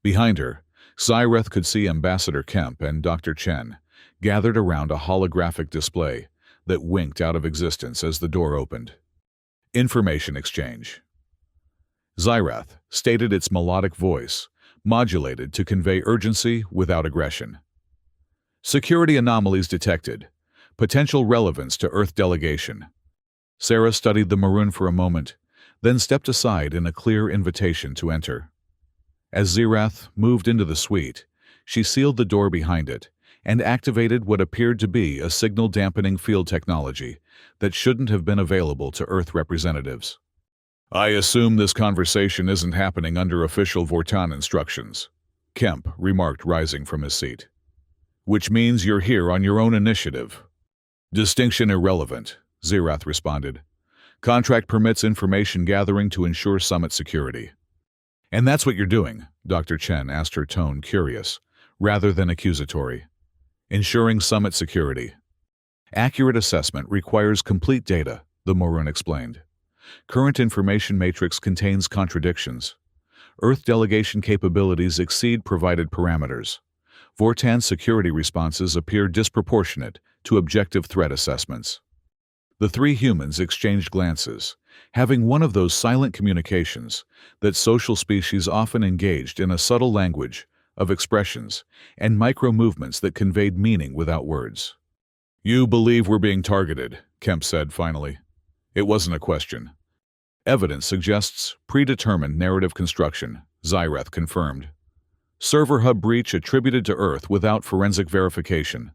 Behind her, Xyreth could see Ambassador Kemp and Dr. Chen gathered around a holographic display that winked out of existence as the door opened. Information exchange. Xyreth stated its melodic voice, modulated to convey urgency without aggression. "Security anomalies detected. Potential relevance to Earth delegation." Sarah studied the Maroon for a moment, then stepped aside in a clear invitation to enter. As Xyreth moved into the suite, she sealed the door behind it and activated what appeared to be a signal-dampening field technology that shouldn't have been available to Earth representatives. "I assume this conversation isn't happening under official Vortan instructions," Kemp remarked, rising from his seat. "Which means you're here on your own initiative." "Distinction irrelevant," Xyreth responded. "Contract permits information gathering to ensure summit security." "And that's what you're doing?" Dr. Chen asked, her tone curious, rather than accusatory. "Ensuring summit security. Accurate assessment requires complete data," the Maroon explained. "Current information matrix contains contradictions. Earth delegation capabilities exceed provided parameters. Vortan's security responses appear disproportionate to objective threat assessments." The three humans exchanged glances, having one of those silent communications that social species often engaged in, a subtle language of expressions and micro-movements that conveyed meaning without words. "You believe we're being targeted," Kemp said finally. "It wasn't a question." "Evidence suggests predetermined narrative construction," Xyreth confirmed. "Server hub breach attributed to Earth without forensic verification.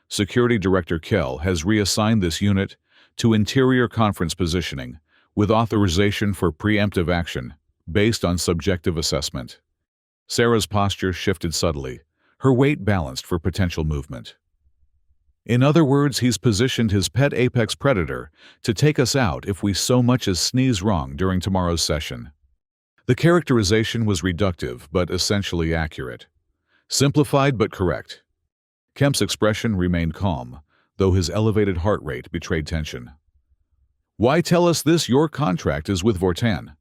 Security Director Kell has reassigned this unit to interior conference positioning with authorization for preemptive action based on subjective assessment." Sarah's posture shifted subtly, her weight balanced for potential movement. "In other words, he's positioned his pet apex predator to take us out if we so much as sneeze wrong during tomorrow's session." The characterization was reductive but essentially accurate. Simplified but correct. Kemp's expression remained calm, though his elevated heart rate betrayed tension. "Why tell us this? Your contract is with Vortan."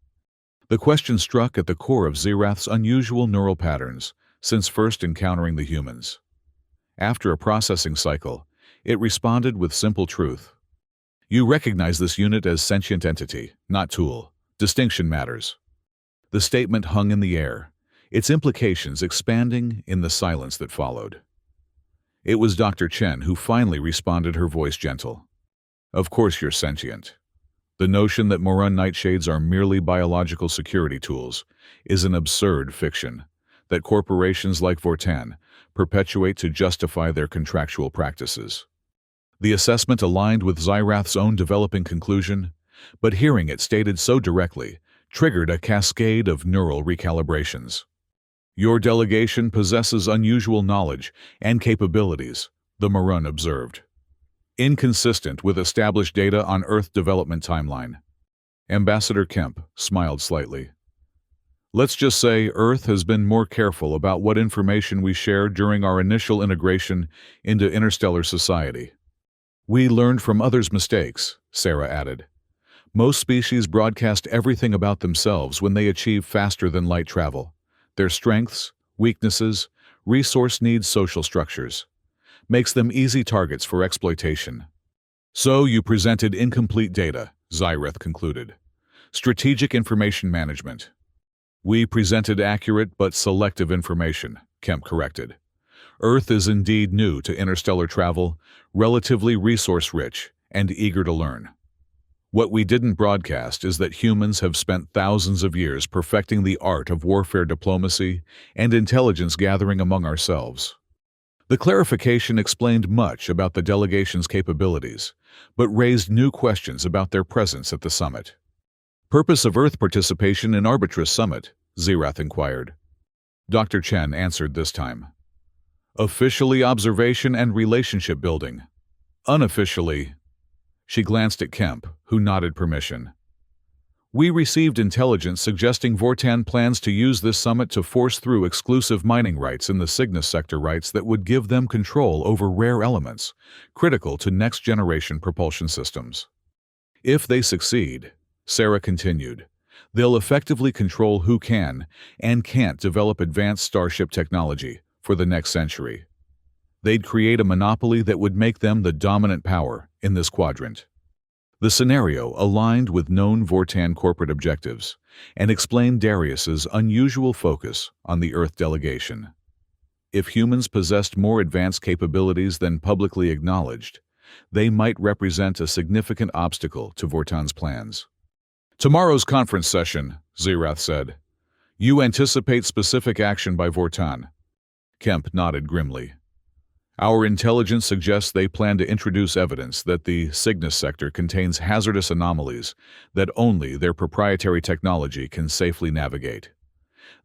The question struck at the core of Zirath's unusual neural patterns since first encountering the humans. After a processing cycle, it responded with simple truth. You recognize this unit as sentient entity, not tool. Distinction matters. The statement hung in the air, its implications expanding in the silence that followed. It was Dr. Chen who finally responded, her voice gentle. Of course you're sentient. The notion that Moran nightshades are merely biological security tools is an absurd fiction that corporations like Vortan perpetuate to justify their contractual practices. The assessment aligned with Zirath's own developing conclusion, but hearing it stated so directly triggered a cascade of neural recalibrations. Your delegation possesses unusual knowledge and capabilities, the Moran observed. Inconsistent with established data on Earth development timeline. Ambassador Kemp smiled slightly. Let's just say Earth has been more careful about what information we share during our initial integration into interstellar society. We learned from others' mistakes, Sarah added. Most species broadcast everything about themselves when they achieve faster than light travel. Their strengths, weaknesses, resource needs, social structures. Makes them easy targets for exploitation. So you presented incomplete data, Zirath concluded. Strategic information management. We presented accurate but selective information, Kemp corrected. Earth is indeed new to interstellar travel, relatively resource-rich, and eager to learn. What we didn't broadcast is that humans have spent thousands of years perfecting the art of warfare diplomacy and intelligence gathering among ourselves. The clarification explained much about the delegation's capabilities, but raised new questions about their presence at the summit. Purpose of Earth participation in Arbitris Summit, Zirath inquired. Dr. Chen answered this time. Officially observation and relationship building. Unofficially, she glanced at Kemp, who nodded permission. We received intelligence suggesting Vortan plans to use this summit to force through exclusive mining rights in the Cygnus sector, rights that would give them control over rare elements, critical to next-generation propulsion systems. If they succeed, Sarah continued, they'll effectively control who can and can't develop advanced starship technology for the next century. They'd create a monopoly that would make them the dominant power in this quadrant. The scenario aligned with known Vortan corporate objectives and explained Darius's unusual focus on the Earth delegation. If humans possessed more advanced capabilities than publicly acknowledged, they might represent a significant obstacle to Vortan's plans. Tomorrow's conference session, Zirath said. You anticipate specific action by Vortan. Kemp nodded grimly. Our intelligence suggests they plan to introduce evidence that the Cygnus sector contains hazardous anomalies that only their proprietary technology can safely navigate.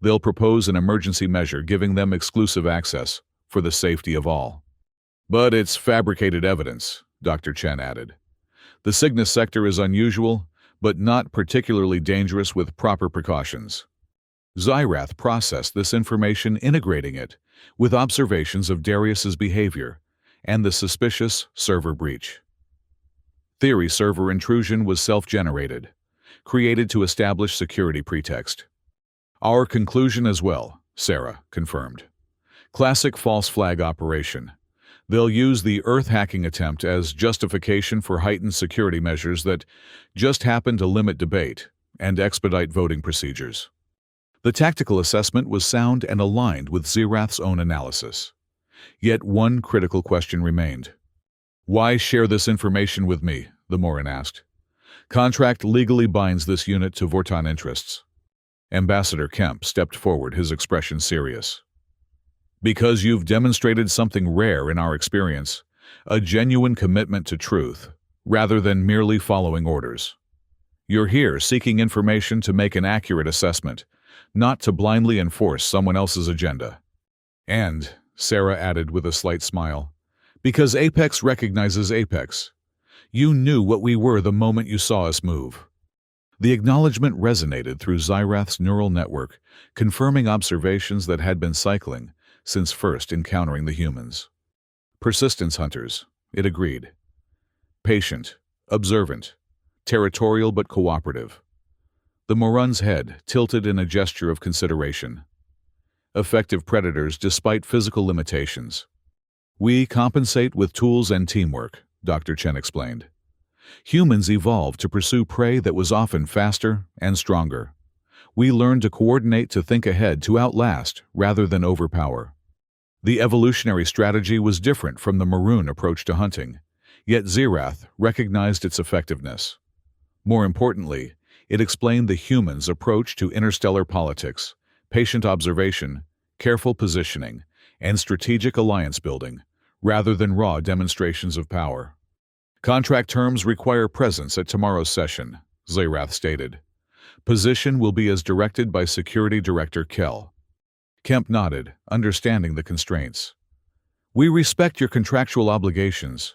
They'll propose an emergency measure giving them exclusive access for the safety of all. But it's fabricated evidence, Dr. Chen added. The Cygnus sector is unusual, but not particularly dangerous with proper precautions. Zirath processed this information, integrating it with observations of Darius's behavior and the suspicious server breach. Theory server intrusion was self-generated, created to establish security pretext. Our conclusion as well, Sarah confirmed. Classic false flag operation. They'll use the Earth hacking attempt as justification for heightened security measures that just happen to limit debate and expedite voting procedures. The tactical assessment was sound and aligned with Zirath's own analysis. Yet one critical question remained. Why share this information with me? The Moran asked. Contract legally binds this unit to Vortan interests. Ambassador Kemp stepped forward, his expression serious. Because you've demonstrated something rare in our experience, a genuine commitment to truth, rather than merely following orders. You're here seeking information to make an accurate assessment, not to blindly enforce someone else's agenda. And, Sarah added with a slight smile, because Apex recognizes Apex. You knew what we were the moment you saw us move. The acknowledgement resonated through Zirath's neural network, confirming observations that had been cycling since first encountering the humans. Persistence hunters, it agreed. Patient, observant, territorial but cooperative. The Morun's head tilted in a gesture of consideration. Effective predators despite physical limitations. We compensate with tools and teamwork, Dr. Chen explained. Humans evolved to pursue prey that was often faster and stronger. We learned to coordinate, to think ahead, to outlast rather than overpower. The evolutionary strategy was different from the Morun approach to hunting, yet Xerath recognized its effectiveness. More importantly, it explained the humans' approach to interstellar politics, patient observation, careful positioning, and strategic alliance building, rather than raw demonstrations of power. Contract terms require presence at tomorrow's session, Xerath stated. Position will be as directed by Security Director Kell. Kemp nodded, understanding the constraints. We respect your contractual obligations.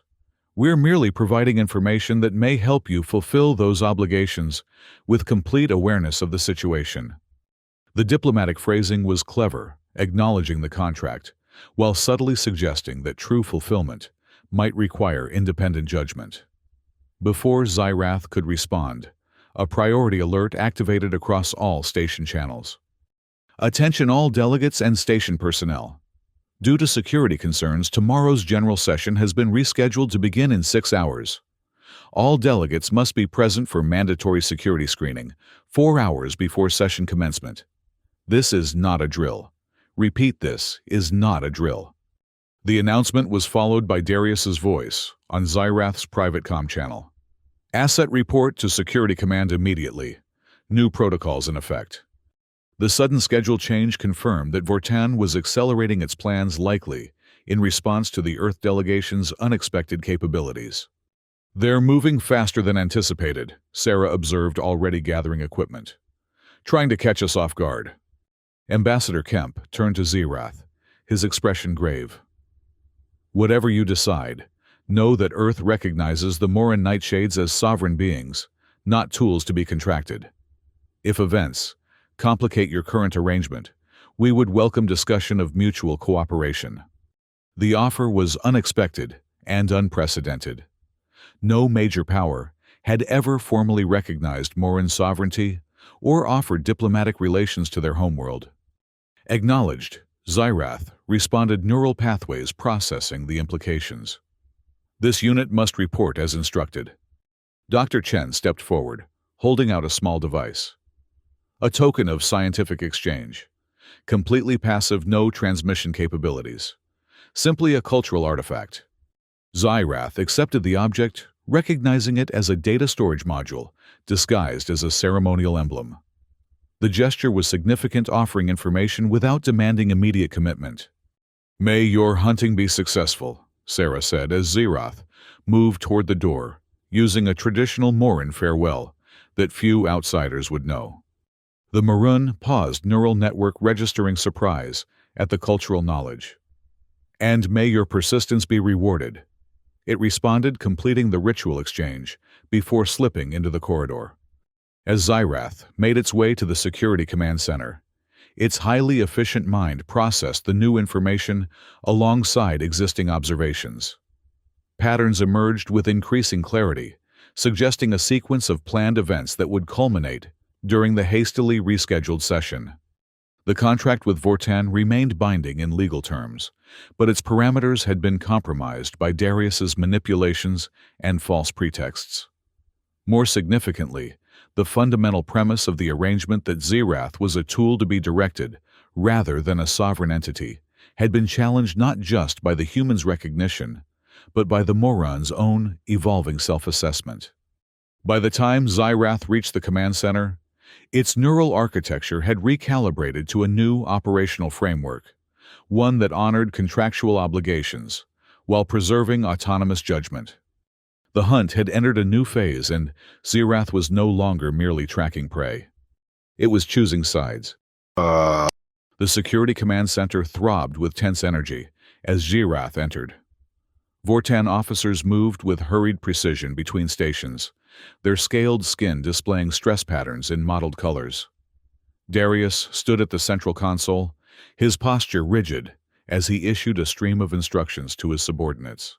We're merely providing information that may help you fulfill those obligations with complete awareness of the situation. The diplomatic phrasing was clever, acknowledging the contract, while subtly suggesting that true fulfillment might require independent judgment. Before Xerath could respond, a priority alert activated across all station channels. Attention all delegates and station personnel. Due to security concerns, tomorrow's general session has been rescheduled to begin in 6 hours. All delegates must be present for mandatory security screening 4 hours before session commencement. This is not a drill. Repeat, this is not a drill. The announcement was followed by Darius's voice on Xerath's private comm channel. Asset report to Security Command immediately. New protocols in effect. The sudden schedule change confirmed that Vortan was accelerating its plans, likely in response to the Earth delegation's unexpected capabilities. They're moving faster than anticipated, Sarah observed, already gathering equipment. Trying to catch us off guard. Ambassador Kemp turned to Xerath, his expression grave. Whatever you decide, know that Earth recognizes the Moran Nightshades as sovereign beings, not tools to be contracted. If events complicate your current arrangement, we would welcome discussion of mutual cooperation. The offer was unexpected and unprecedented. No major power had ever formally recognized Moran sovereignty or offered diplomatic relations to their homeworld. Acknowledged, Xerath responded, neural pathways processing the implications. This unit must report as instructed. Dr. Chen stepped forward, holding out a small device. A token of scientific exchange. Completely passive, no transmission capabilities. Simply a cultural artifact. Xerath accepted the object, recognizing it as a data storage module, disguised as a ceremonial emblem. The gesture was significant, offering information without demanding immediate commitment. May your hunting be successful, Sarah said as Xerath moved toward the door, using a traditional Moran farewell that few outsiders would know. The Morun paused, neural network registering surprise at the cultural knowledge. And may your persistence be rewarded. It responded, completing the ritual exchange before slipping into the corridor. As Xerath made its way to the Security Command Center, its highly efficient mind processed the new information alongside existing observations. Patterns emerged with increasing clarity, suggesting a sequence of planned events that would culminate during the hastily rescheduled session. The contract with Vortan remained binding in legal terms, but its parameters had been compromised by Darius's manipulations and false pretexts. More significantly, the fundamental premise of the arrangement that Xerath was a tool to be directed rather than a sovereign entity had been challenged not just by the humans' recognition, but by the Moran's own evolving self-assessment. By the time Xerath reached the command center, its neural architecture had recalibrated to a new operational framework, one that honored contractual obligations while preserving autonomous judgment. The hunt had entered a new phase, and Xerath was no longer merely tracking prey. It was choosing sides. The Security Command Center throbbed with tense energy as Xerath entered. Vortan officers moved with hurried precision between stations, their scaled skin displaying stress patterns in mottled colors. Darius stood at the central console, his posture rigid as he issued a stream of instructions to his subordinates.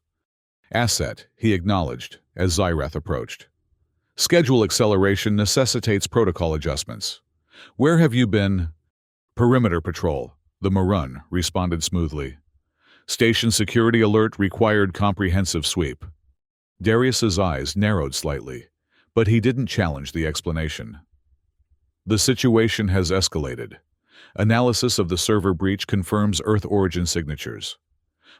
Asset, he acknowledged as Xerath approached. Schedule acceleration necessitates protocol adjustments. Where have you been? Perimeter patrol. The Marun responded smoothly. Station security alert required comprehensive sweep. Darius's eyes narrowed slightly, but he didn't challenge the explanation. The situation has escalated. Analysis of the server breach confirms Earth origin signatures.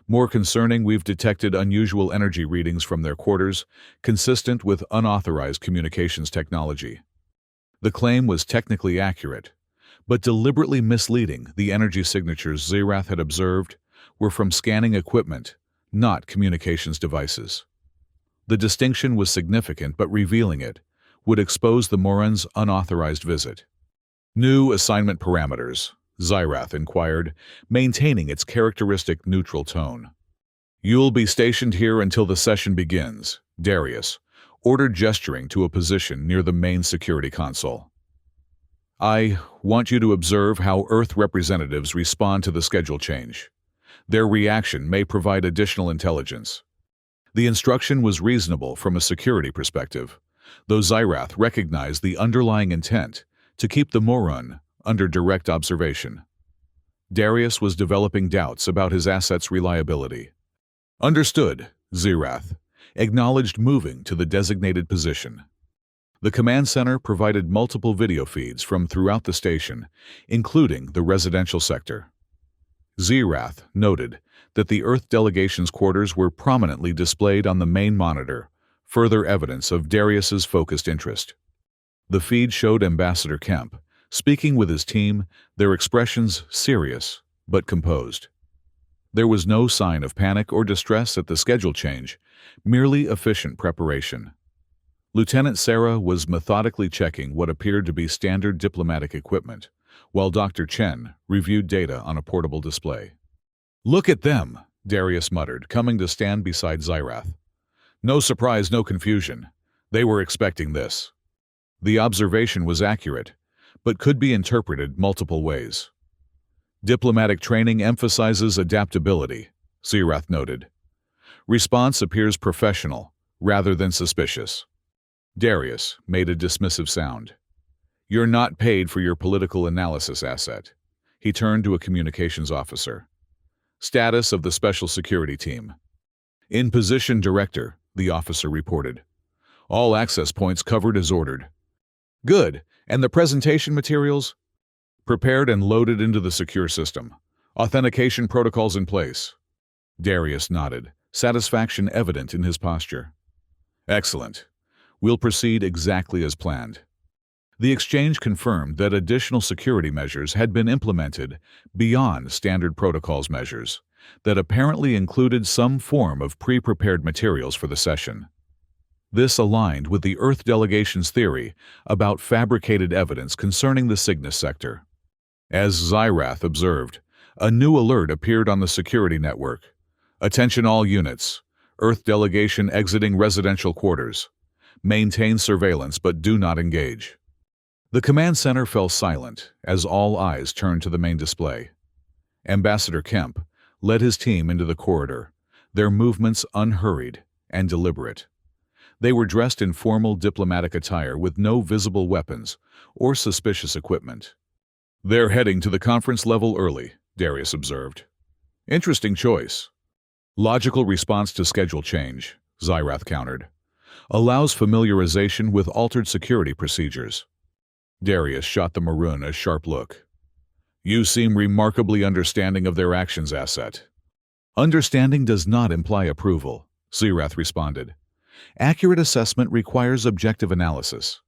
More concerning, we've detected unusual energy readings from their quarters, consistent with unauthorized communications technology. The claim was technically accurate, but deliberately misleading. The energy signatures Xerath had observed were from scanning equipment, not communications devices. The distinction was significant, but revealing it would expose the Moran's unauthorized visit. New assignment parameters, Xerath inquired, maintaining its characteristic neutral tone. You'll be stationed here until the session begins, Darius ordered, gesturing to a position near the main security console. I want you to observe how Earth representatives respond to the schedule change. Their reaction may provide additional intelligence. The instruction was reasonable from a security perspective, though Xerath recognized the underlying intent to keep the Moran under direct observation. Darius was developing doubts about his asset's reliability. Understood, Xerath acknowledged, moving to the designated position. The command center provided multiple video feeds from throughout the station, including the residential sector. Xerath noted that the Earth delegation's quarters were prominently displayed on the main monitor, further evidence of Darius's focused interest. The feed showed Ambassador Kemp speaking with his team, their expressions serious but composed. There was no sign of panic or distress at the schedule change, merely efficient preparation. Lieutenant Sarah was methodically checking what appeared to be standard diplomatic equipment, while Dr. Chen reviewed data on a portable display. Look at them, Darius muttered, coming to stand beside Xerath. No surprise, no confusion. They were expecting this. The observation was accurate, but could be interpreted multiple ways. Diplomatic training emphasizes adaptability, Xerath noted. Response appears professional, rather than suspicious. Darius made a dismissive sound. You're not paid for your political analysis asset. He turned to a communications officer. Status of the Special Security Team. In position, Director, the officer reported. All access points covered as ordered. Good. And the presentation materials? Prepared and loaded into the secure system. Authentication protocols in place. Darius nodded, satisfaction evident in his posture. Excellent. We'll proceed exactly as planned. The exchange confirmed that additional security measures had been implemented beyond standard protocols measures that apparently included some form of pre-prepared materials for the session. This aligned with the Earth delegation's theory about fabricated evidence concerning the Cygnus sector. As Xerath observed, a new alert appeared on the security network. Attention all units. Earth delegation exiting residential quarters. Maintain surveillance but do not engage. The command center fell silent as all eyes turned to the main display. Ambassador Kemp led his team into the corridor, their movements unhurried and deliberate. They were dressed in formal diplomatic attire with no visible weapons or suspicious equipment. They're heading to the conference level early, Darius observed. Interesting choice. Logical response to schedule change, Xerath countered. Allows familiarization with altered security procedures. Darius shot the Maroon a sharp look. You seem remarkably understanding of their actions, asset. Understanding does not imply approval, Xerath responded. Accurate assessment requires objective analysis.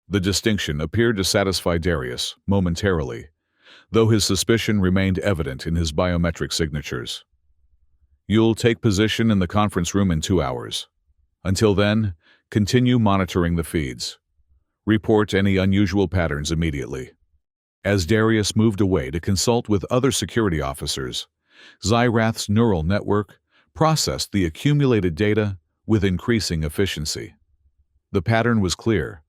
The distinction appeared to satisfy Darius momentarily, though his suspicion remained evident in his biometric signatures. You'll take position in the conference room in 2 hours. Until then, continue monitoring the feeds. Report any unusual patterns immediately. As Darius moved away to consult with other security officers, Xerath's neural network processed the accumulated data with increasing efficiency. The pattern was clear.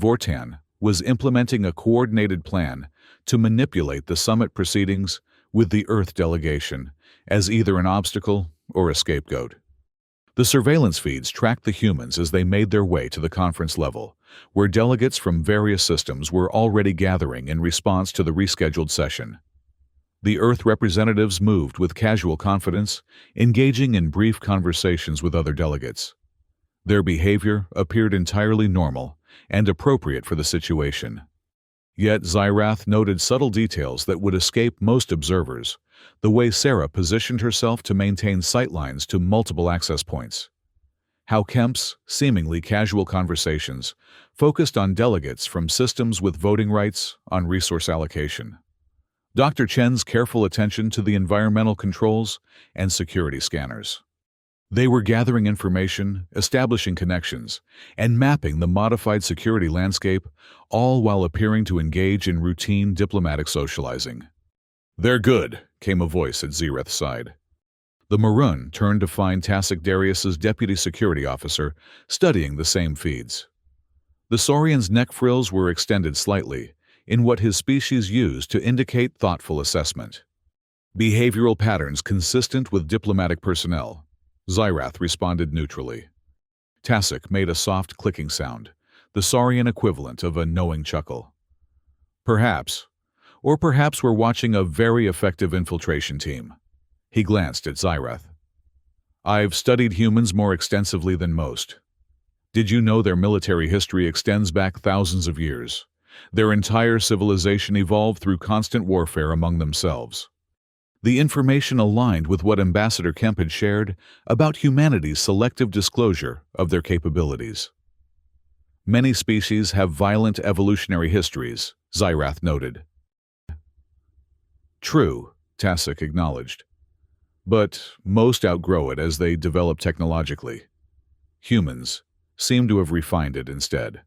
Vortan was implementing a coordinated plan to manipulate the summit proceedings with the Earth delegation as either an obstacle or a scapegoat. The surveillance feeds tracked the humans as they made their way to the conference level, where delegates from various systems were already gathering in response to the rescheduled session. The Earth representatives moved with casual confidence, engaging in brief conversations with other delegates. Their behavior appeared entirely normal and appropriate for the situation. Yet Xyrath noted subtle details that would escape most observers, the way Sarah positioned herself to maintain sightlines to multiple access points. How Kemp's seemingly casual conversations focused on delegates from systems with voting rights on resource allocation. Dr. Chen's careful attention to the environmental controls and security scanners. They were gathering information, establishing connections, and mapping the modified security landscape, all while appearing to engage in routine diplomatic socializing. "They're good," came a voice at Xyrath's side. The Maroon turned to find Tasik Darius's deputy security officer studying the same feeds. The Saurian's neck frills were extended slightly, in what his species used to indicate thoughtful assessment. Behavioral patterns consistent with diplomatic personnel. Xyrath responded neutrally. Tasik made a soft clicking sound, the Saurian equivalent of a knowing chuckle. Perhaps we're watching a very effective infiltration team. He glanced at Xyrath. I've studied humans more extensively than most. Did you know their military history extends back thousands of years? Their entire civilization evolved through constant warfare among themselves. The information aligned with what Ambassador Kemp had shared about humanity's selective disclosure of their capabilities. Many species have violent evolutionary histories, Xyrath noted. True, Tasik acknowledged. But most outgrow it as they develop technologically. Humans seem to have refined it instead.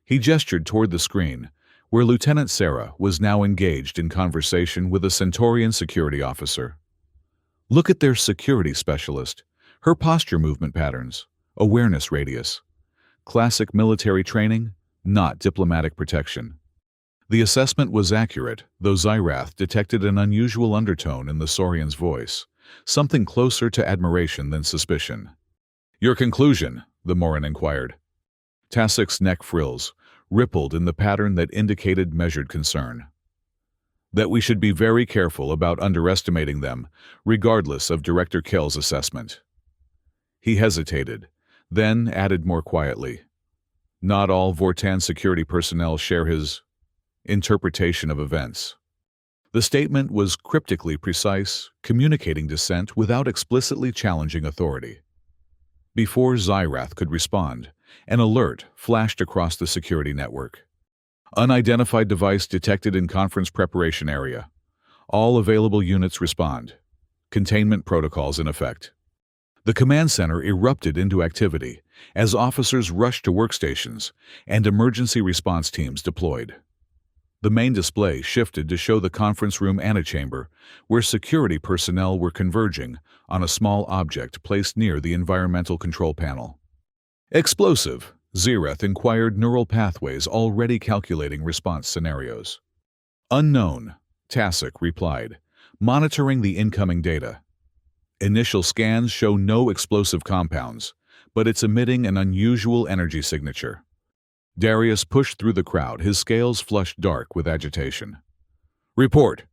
He gestured toward the screen, where Lieutenant Sarah was now engaged in conversation with a Centaurian security officer. Look at their security specialist, her posture movement patterns, awareness radius. Classic military training, not diplomatic protection. The assessment was accurate, though Xyrath detected an unusual undertone in the Saurian's voice, something closer to admiration than suspicion. Your conclusion, the Morin inquired. Tasik's neck frills rippled in the pattern that indicated measured concern. That we should be very careful about underestimating them, regardless of Director Kell's assessment. He hesitated, then added more quietly. Not all Vortan security personnel share his interpretation of events. The statement was cryptically precise, communicating dissent without explicitly challenging authority. Before Xyrath could respond, an alert flashed across the security network. Unidentified device detected in conference preparation area. All available units respond. Containment protocols in effect. The command center erupted into activity as officers rushed to workstations and emergency response teams deployed. The main display shifted to show the conference room antechamber, where security personnel were converging on a small object placed near the environmental control panel. Explosive, Xyrath inquired neural pathways already calculating response scenarios. Unknown, Tasik replied, monitoring the incoming data. Initial scans show no explosive compounds, but it's emitting an unusual energy signature. Darius pushed through the crowd, his scales flushed dark with agitation. Report.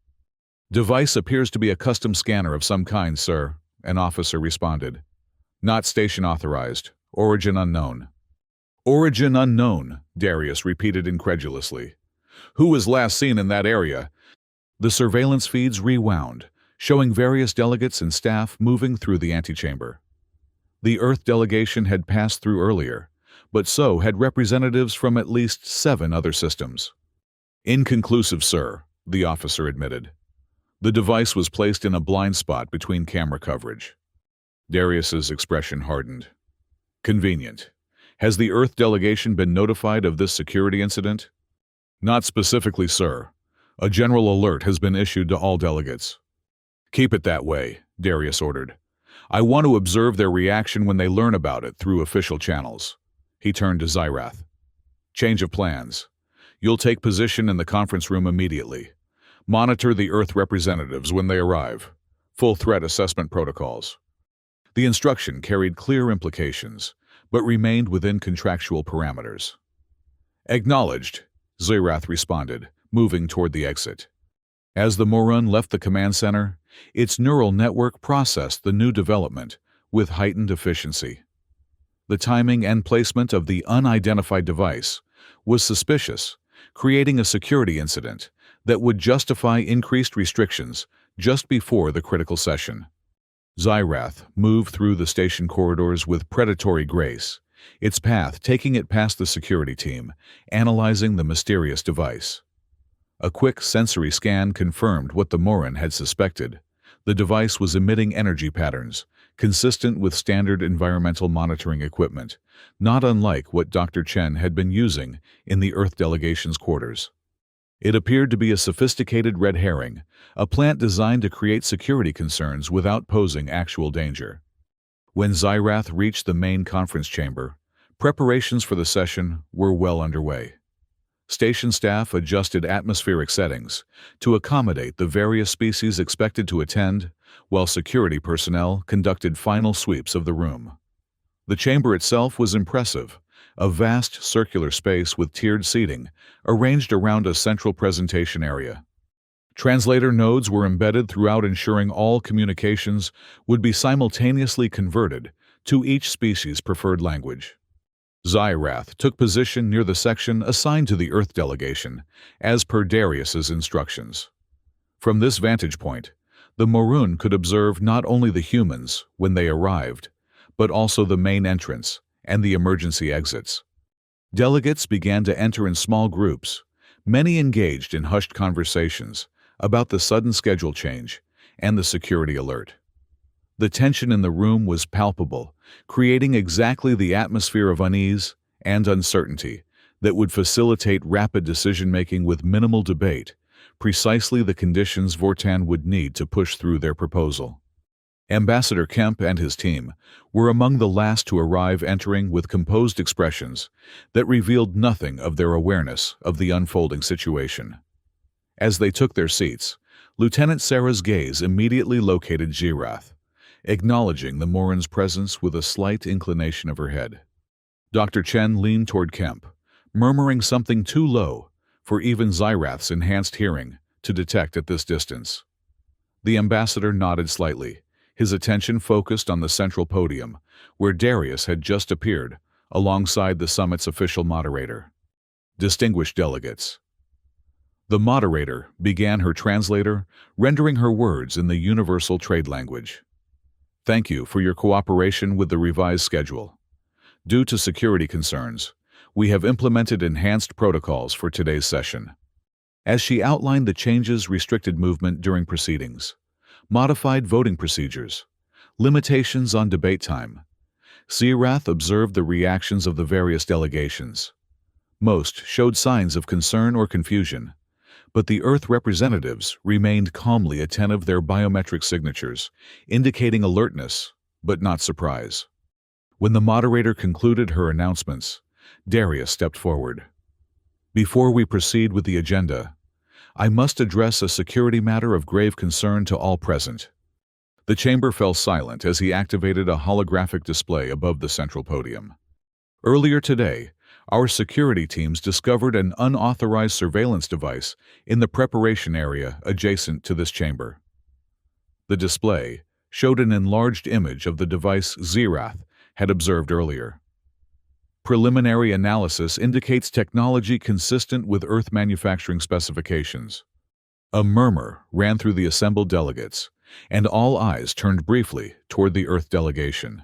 Device appears to be a custom scanner of some kind, sir, an officer responded. Not station authorized. Origin unknown. Origin unknown, Darius repeated incredulously. Who was last seen in that area? The surveillance feeds rewound, showing various delegates and staff moving through the antechamber. The Earth delegation had passed through earlier, but so had representatives from at least 7 other systems. Inconclusive, sir, the officer admitted. The device was placed in a blind spot between camera coverage. Darius's expression hardened. Convenient. Has the Earth delegation been notified of this security incident? Not specifically, sir. A general alert has been issued to all delegates. Keep it that way, Darius ordered. I want to observe their reaction when they learn about it through official channels. He turned to Xyrath. Change of plans. You'll take position in the conference room immediately. Monitor the Earth representatives when they arrive. Full threat assessment protocols. The instruction carried clear implications, but remained within contractual parameters. "Acknowledged," Zirath responded, moving toward the exit. As the Morun left the command center, its neural network processed the new development with heightened efficiency. The timing and placement of the unidentified device was suspicious, creating a security incident that would justify increased restrictions just before the critical session. Zirath moved through the station corridors with predatory grace, its path taking it past the security team, analyzing the mysterious device. A quick sensory scan confirmed what the Morin had suspected. The device was emitting energy patterns, consistent with standard environmental monitoring equipment, not unlike what Dr. Chen had been using in the Earth delegation's quarters. It appeared to be a sophisticated red herring, a plant designed to create security concerns without posing actual danger. When Zirath reached the main conference chamber, preparations for the session were well underway. Station staff adjusted atmospheric settings to accommodate the various species expected to attend, while security personnel conducted final sweeps of the room. The chamber itself was impressive, a vast circular space with tiered seating arranged around a central presentation area. Translator nodes were embedded throughout, ensuring all communications would be simultaneously converted to each species' preferred language. Zirath took position near the section assigned to the Earth delegation, as per Darius's instructions. From this vantage point, the Morun could observe not only the humans when they arrived, but also the main entrance and the emergency exits. Delegates began to enter in small groups, many engaged in hushed conversations about the sudden schedule change and the security alert. The tension in the room was palpable, creating exactly the atmosphere of unease and uncertainty that would facilitate rapid decision-making with minimal debate, precisely the conditions Vortan would need to push through their proposal. Ambassador Kemp and his team were among the last to arrive, entering with composed expressions that revealed nothing of their awareness of the unfolding situation. As they took their seats, Lieutenant Sarah's gaze immediately located Zirath, acknowledging the Morin's presence with a slight inclination of her head. Dr. Chen leaned toward Kemp, murmuring something too low for even Zirath's enhanced hearing to detect at this distance. The ambassador nodded slightly, his attention focused on the central podium, where Darius had just appeared, alongside the summit's official moderator. Distinguished delegates. The moderator began her translator, rendering her words in the universal trade language. Thank you for your cooperation with the revised schedule. Due to security concerns, we have implemented enhanced protocols for today's session. As she outlined the changes, restricted movement during proceedings, modified voting procedures, limitations on debate time, Zirath observed the reactions of the various delegations. Most showed signs of concern or confusion, but the Earth representatives remained calmly attentive, their biometric signatures indicating alertness but not surprise. When the moderator concluded her announcements, Darius stepped forward. Before we proceed with the agenda, I must address a security matter of grave concern to all present. The chamber fell silent as he activated a holographic display above the central podium. Earlier today, our security teams discovered an unauthorized surveillance device in the preparation area adjacent to this chamber. The display showed an enlarged image of the device Zirath had observed earlier. Preliminary analysis indicates technology consistent with Earth manufacturing specifications. A murmur ran through the assembled delegates, and all eyes turned briefly toward the Earth delegation.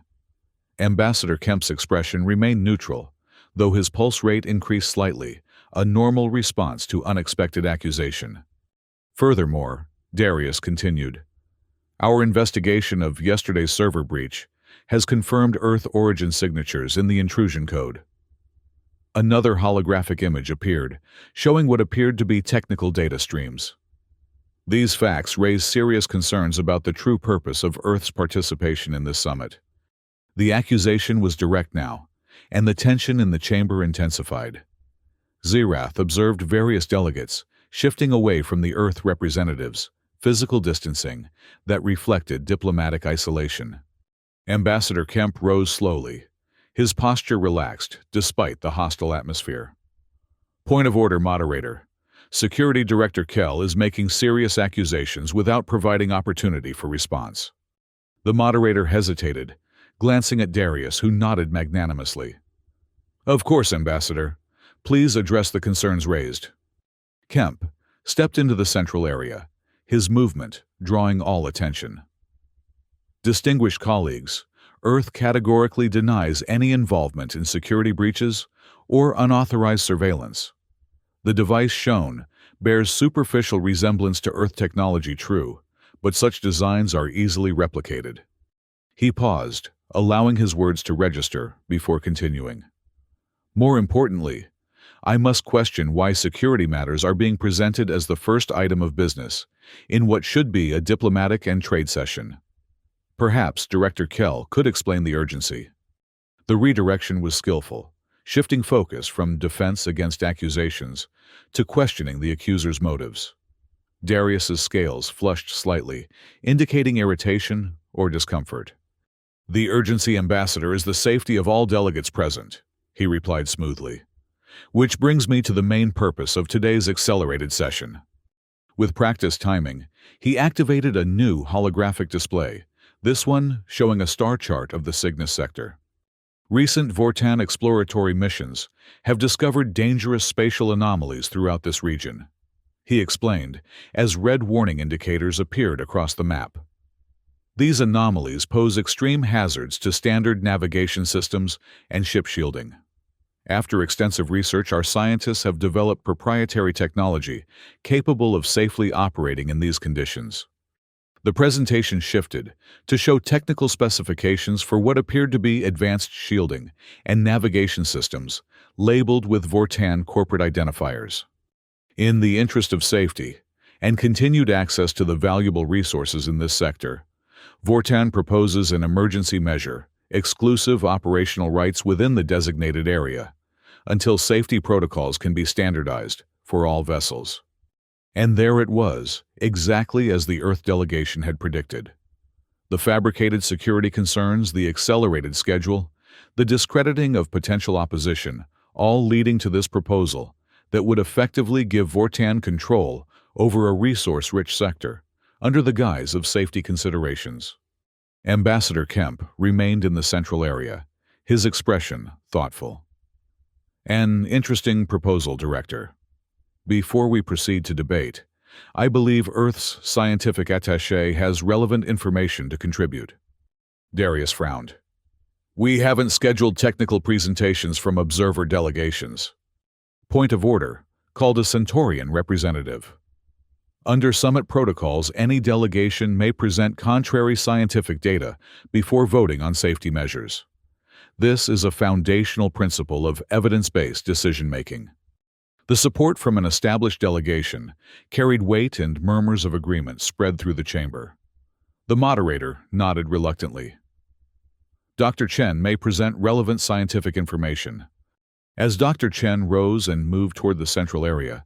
Ambassador Kemp's expression remained neutral, though his pulse rate increased slightly, a normal response to unexpected accusation. Furthermore, Darius continued, our investigation of yesterday's server breach has confirmed Earth origin signatures in the intrusion code. Another holographic image appeared, showing what appeared to be technical data streams. These facts raise serious concerns about the true purpose of Earth's participation in this summit. The accusation was direct now, and the tension in the chamber intensified. Zirath observed various delegates shifting away from the Earth representatives, physical distancing that reflected diplomatic isolation. Ambassador Kemp rose slowly, his posture relaxed despite the hostile atmosphere. Point of order, moderator. Security Director Kell is making serious accusations without providing opportunity for response. The moderator hesitated, glancing at Darius, who nodded magnanimously. Of course, Ambassador. Please address the concerns raised. Kemp stepped into the central area, his movement drawing all attention. Distinguished colleagues, Earth categorically denies any involvement in security breaches or unauthorized surveillance. The device shown bears superficial resemblance to Earth technology, true, but such designs are easily replicated. He paused, allowing his words to register before continuing. More importantly, I must question why security matters are being presented as the first item of business in what should be a diplomatic and trade session. Perhaps Director Kell could explain the urgency. The redirection was skillful, shifting focus from defense against accusations to questioning the accuser's motives. Darius's scales flushed slightly, indicating irritation or discomfort. The urgency, Ambassador, is the safety of all delegates present, he replied smoothly. Which brings me to the main purpose of today's accelerated session. With practiced timing, he activated a new holographic display, this one showing a star chart of the Cygnus sector. Recent Vortan exploratory missions have discovered dangerous spatial anomalies throughout this region, he explained, as red warning indicators appeared across the map. These anomalies pose extreme hazards to standard navigation systems and ship shielding. After extensive research, our scientists have developed proprietary technology capable of safely operating in these conditions. The presentation shifted to show technical specifications for what appeared to be advanced shielding and navigation systems labeled with Vortan corporate identifiers. In the interest of safety and continued access to the valuable resources in this sector, Vortan proposes an emergency measure, exclusive operational rights within the designated area, until safety protocols can be standardized for all vessels. And there it was, exactly as the Earth delegation had predicted. The fabricated security concerns, the accelerated schedule, the discrediting of potential opposition, all leading to this proposal that would effectively give Vortan control over a resource-rich sector, under the guise of safety considerations. Ambassador Kemp remained in the central area, his expression thoughtful. An interesting proposal, Director. Before we proceed to debate, I believe Earth's scientific attaché has relevant information to contribute. Darius frowned. We haven't scheduled technical presentations from observer delegations. Point of order, called a Centaurian representative. Under summit protocols, any delegation may present contrary scientific data before voting on safety measures. This is a foundational principle of evidence-based decision-making. The support from an established delegation carried weight, and murmurs of agreement spread through the chamber. The moderator nodded reluctantly. Dr. Chen may present relevant scientific information. As Dr. Chen rose and moved toward the central area,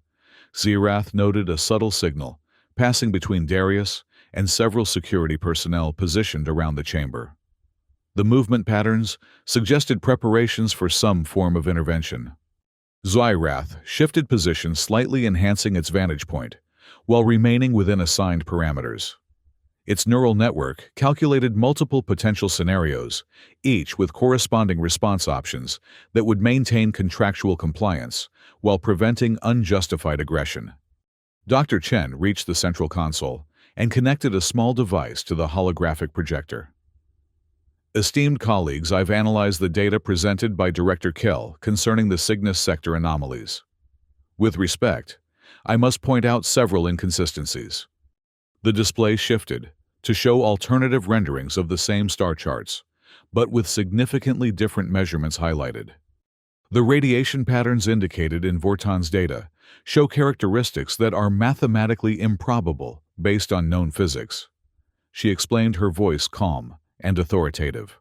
Zirath noted a subtle signal passing between Darius and several security personnel positioned around the chamber. The movement patterns suggested preparations for some form of intervention. Zirath shifted position, slightly enhancing its vantage point, while remaining within assigned parameters. Its neural network calculated multiple potential scenarios, each with corresponding response options that would maintain contractual compliance while preventing unjustified aggression. Dr. Chen reached the central console and connected a small device to the holographic projector. Esteemed colleagues, I've analyzed the data presented by Director Kell concerning the Cygnus sector anomalies. With respect, I must point out several inconsistencies. The display shifted to show alternative renderings of the same star charts, but with significantly different measurements highlighted. The radiation patterns indicated in Vortan's data show characteristics that are mathematically improbable based on known physics. She explained, her voice calm and authoritative.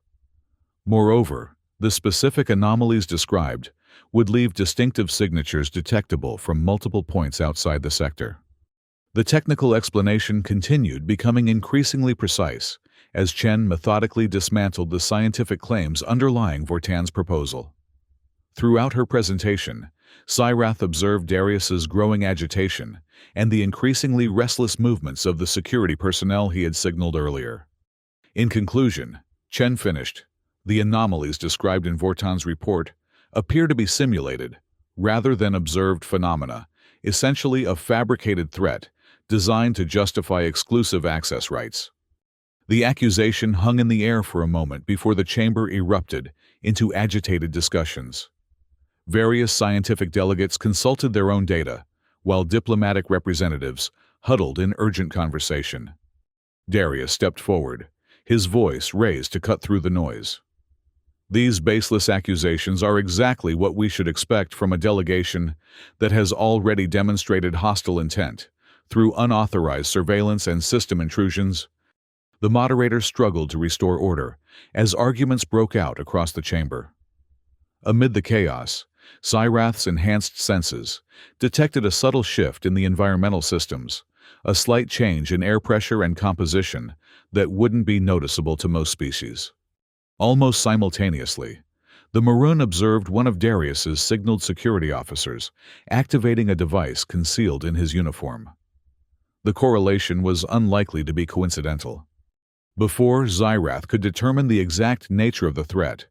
Moreover, the specific anomalies described would leave distinctive signatures detectable from multiple points outside the sector. The technical explanation continued, becoming increasingly precise as Chen methodically dismantled the scientific claims underlying Vortan's proposal. Throughout her presentation, Cyrath observed Darius's growing agitation and the increasingly restless movements of the security personnel he had signaled earlier. In conclusion, Chen finished, "The anomalies described in Vortan's report appear to be simulated, rather than observed phenomena, essentially a fabricated threat designed to justify exclusive access rights." The accusation hung in the air for a moment before the chamber erupted into agitated discussions. Various scientific delegates consulted their own data, while diplomatic representatives huddled in urgent conversation. Darius stepped forward, his voice raised to cut through the noise. "These baseless accusations are exactly what we should expect from a delegation that has already demonstrated hostile intent through unauthorized surveillance and system intrusions." The moderator struggled to restore order as arguments broke out across the chamber. Amid the chaos, Cyrath's enhanced senses detected a subtle shift in the environmental systems, a slight change in air pressure and composition that wouldn't be noticeable to most species. Almost simultaneously, the Maroon observed one of Darius's signaled security officers activating a device concealed in his uniform. The correlation was unlikely to be coincidental. Before Cyrath could determine the exact nature of the threat,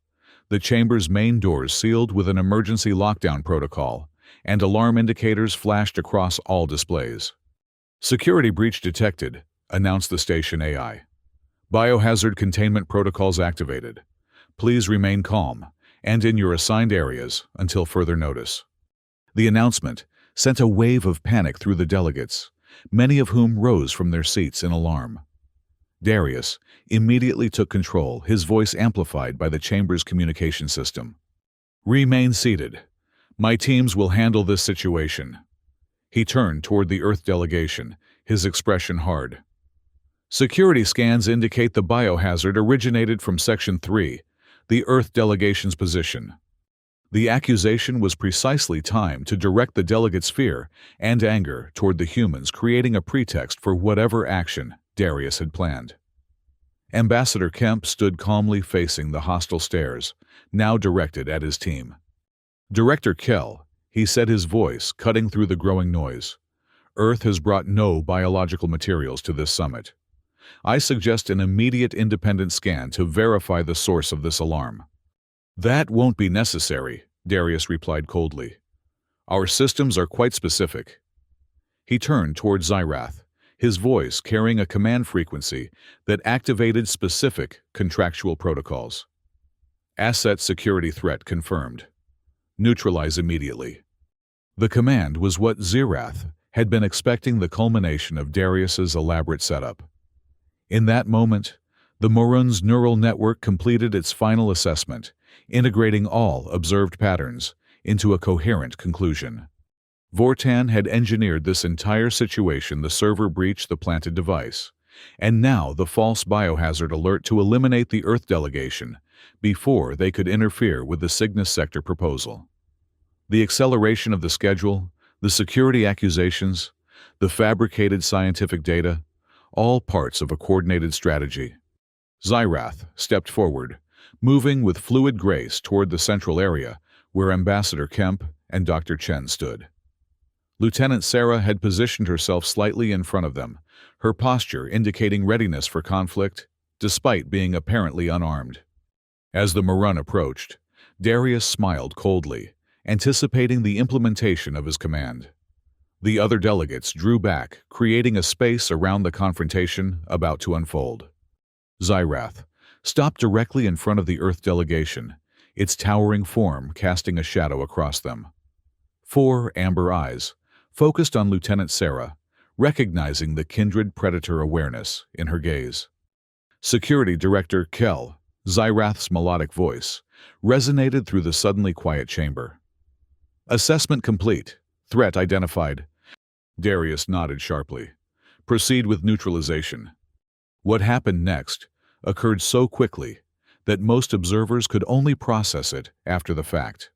the chamber's main doors sealed with an emergency lockdown protocol, and alarm indicators flashed across all displays. "Security breach detected," announced the station AI. "Biohazard containment protocols activated. Please remain calm and in your assigned areas until further notice." The announcement sent a wave of panic through the delegates, many of whom rose from their seats in alarm. Darius immediately took control, his voice amplified by the chamber's communication system. "Remain seated. My teams will handle this situation." He turned toward the Earth delegation, his expression hard. "Security scans indicate the biohazard originated from Section 3, the Earth delegation's position." The accusation was precisely timed to direct the delegates' fear and anger toward the humans, creating a pretext for whatever action Darius had planned. Ambassador Kemp stood calmly facing the hostile stares, now directed at his team. "Director Kell," he said, his voice cutting through the growing noise, "Earth has brought no biological materials to this summit. I suggest an immediate independent scan to verify the source of this alarm." "That won't be necessary," Darius replied coldly. "Our systems are quite specific." He turned toward Cyrath, his voice carrying a command frequency that activated specific contractual protocols. "Asset security threat confirmed. Neutralize immediately." The command was what Cyrath had been expecting, the culmination of Darius's elaborate setup. In that moment, the Morun's neural network completed its final assessment, integrating all observed patterns into a coherent conclusion. Vortan had engineered this entire situation. The server breached the planted device, and now the false biohazard alert to eliminate the Earth delegation before they could interfere with the Cygnus sector proposal. The acceleration of the schedule, the security accusations, the fabricated scientific data, all parts of a coordinated strategy. Cyrath stepped forward, moving with fluid grace toward the central area where Ambassador Kemp and Dr. Chen stood. Lieutenant Sarah had positioned herself slightly in front of them, her posture indicating readiness for conflict, despite being apparently unarmed. As the Morun approached, Darius smiled coldly, anticipating the implementation of his command. The other delegates drew back, creating a space around the confrontation about to unfold. Cyrath stopped directly in front of the Earth delegation, its towering form casting a shadow across them. 4 amber eyes focused on Lieutenant Sarah, recognizing the kindred predator awareness in her gaze. "Security Director Kell," Cyrath's melodic voice resonated through the suddenly quiet chamber. "Assessment complete. Threat identified." Darius nodded sharply. "Proceed with neutralization." What happened next occurred so quickly that most observers could only process it after the fact.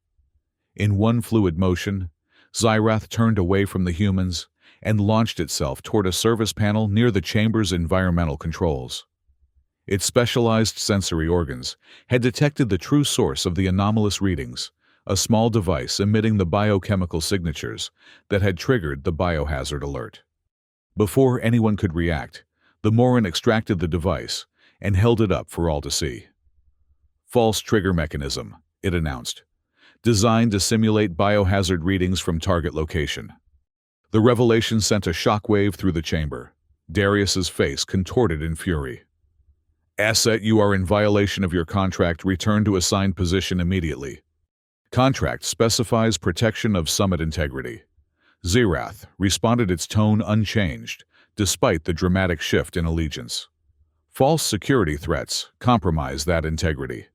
In one fluid motion, Cyrath turned away from the humans and launched itself toward a service panel near the chamber's environmental controls. Its specialized sensory organs had detected the true source of the anomalous readings, a small device emitting the biochemical signatures that had triggered the biohazard alert. Before anyone could react, the Morin extracted the device and held it up for all to see. False trigger mechanism, it announced, designed to simulate biohazard readings from target location. The revelation sent a shockwave through the chamber. Darius's face contorted in fury. Asset, you are in violation of your contract. Return to assigned position immediately. Contract specifies protection of summit integrity. Xerath responded, its tone unchanged, despite the dramatic shift in allegiance. False security threats compromise that integrity.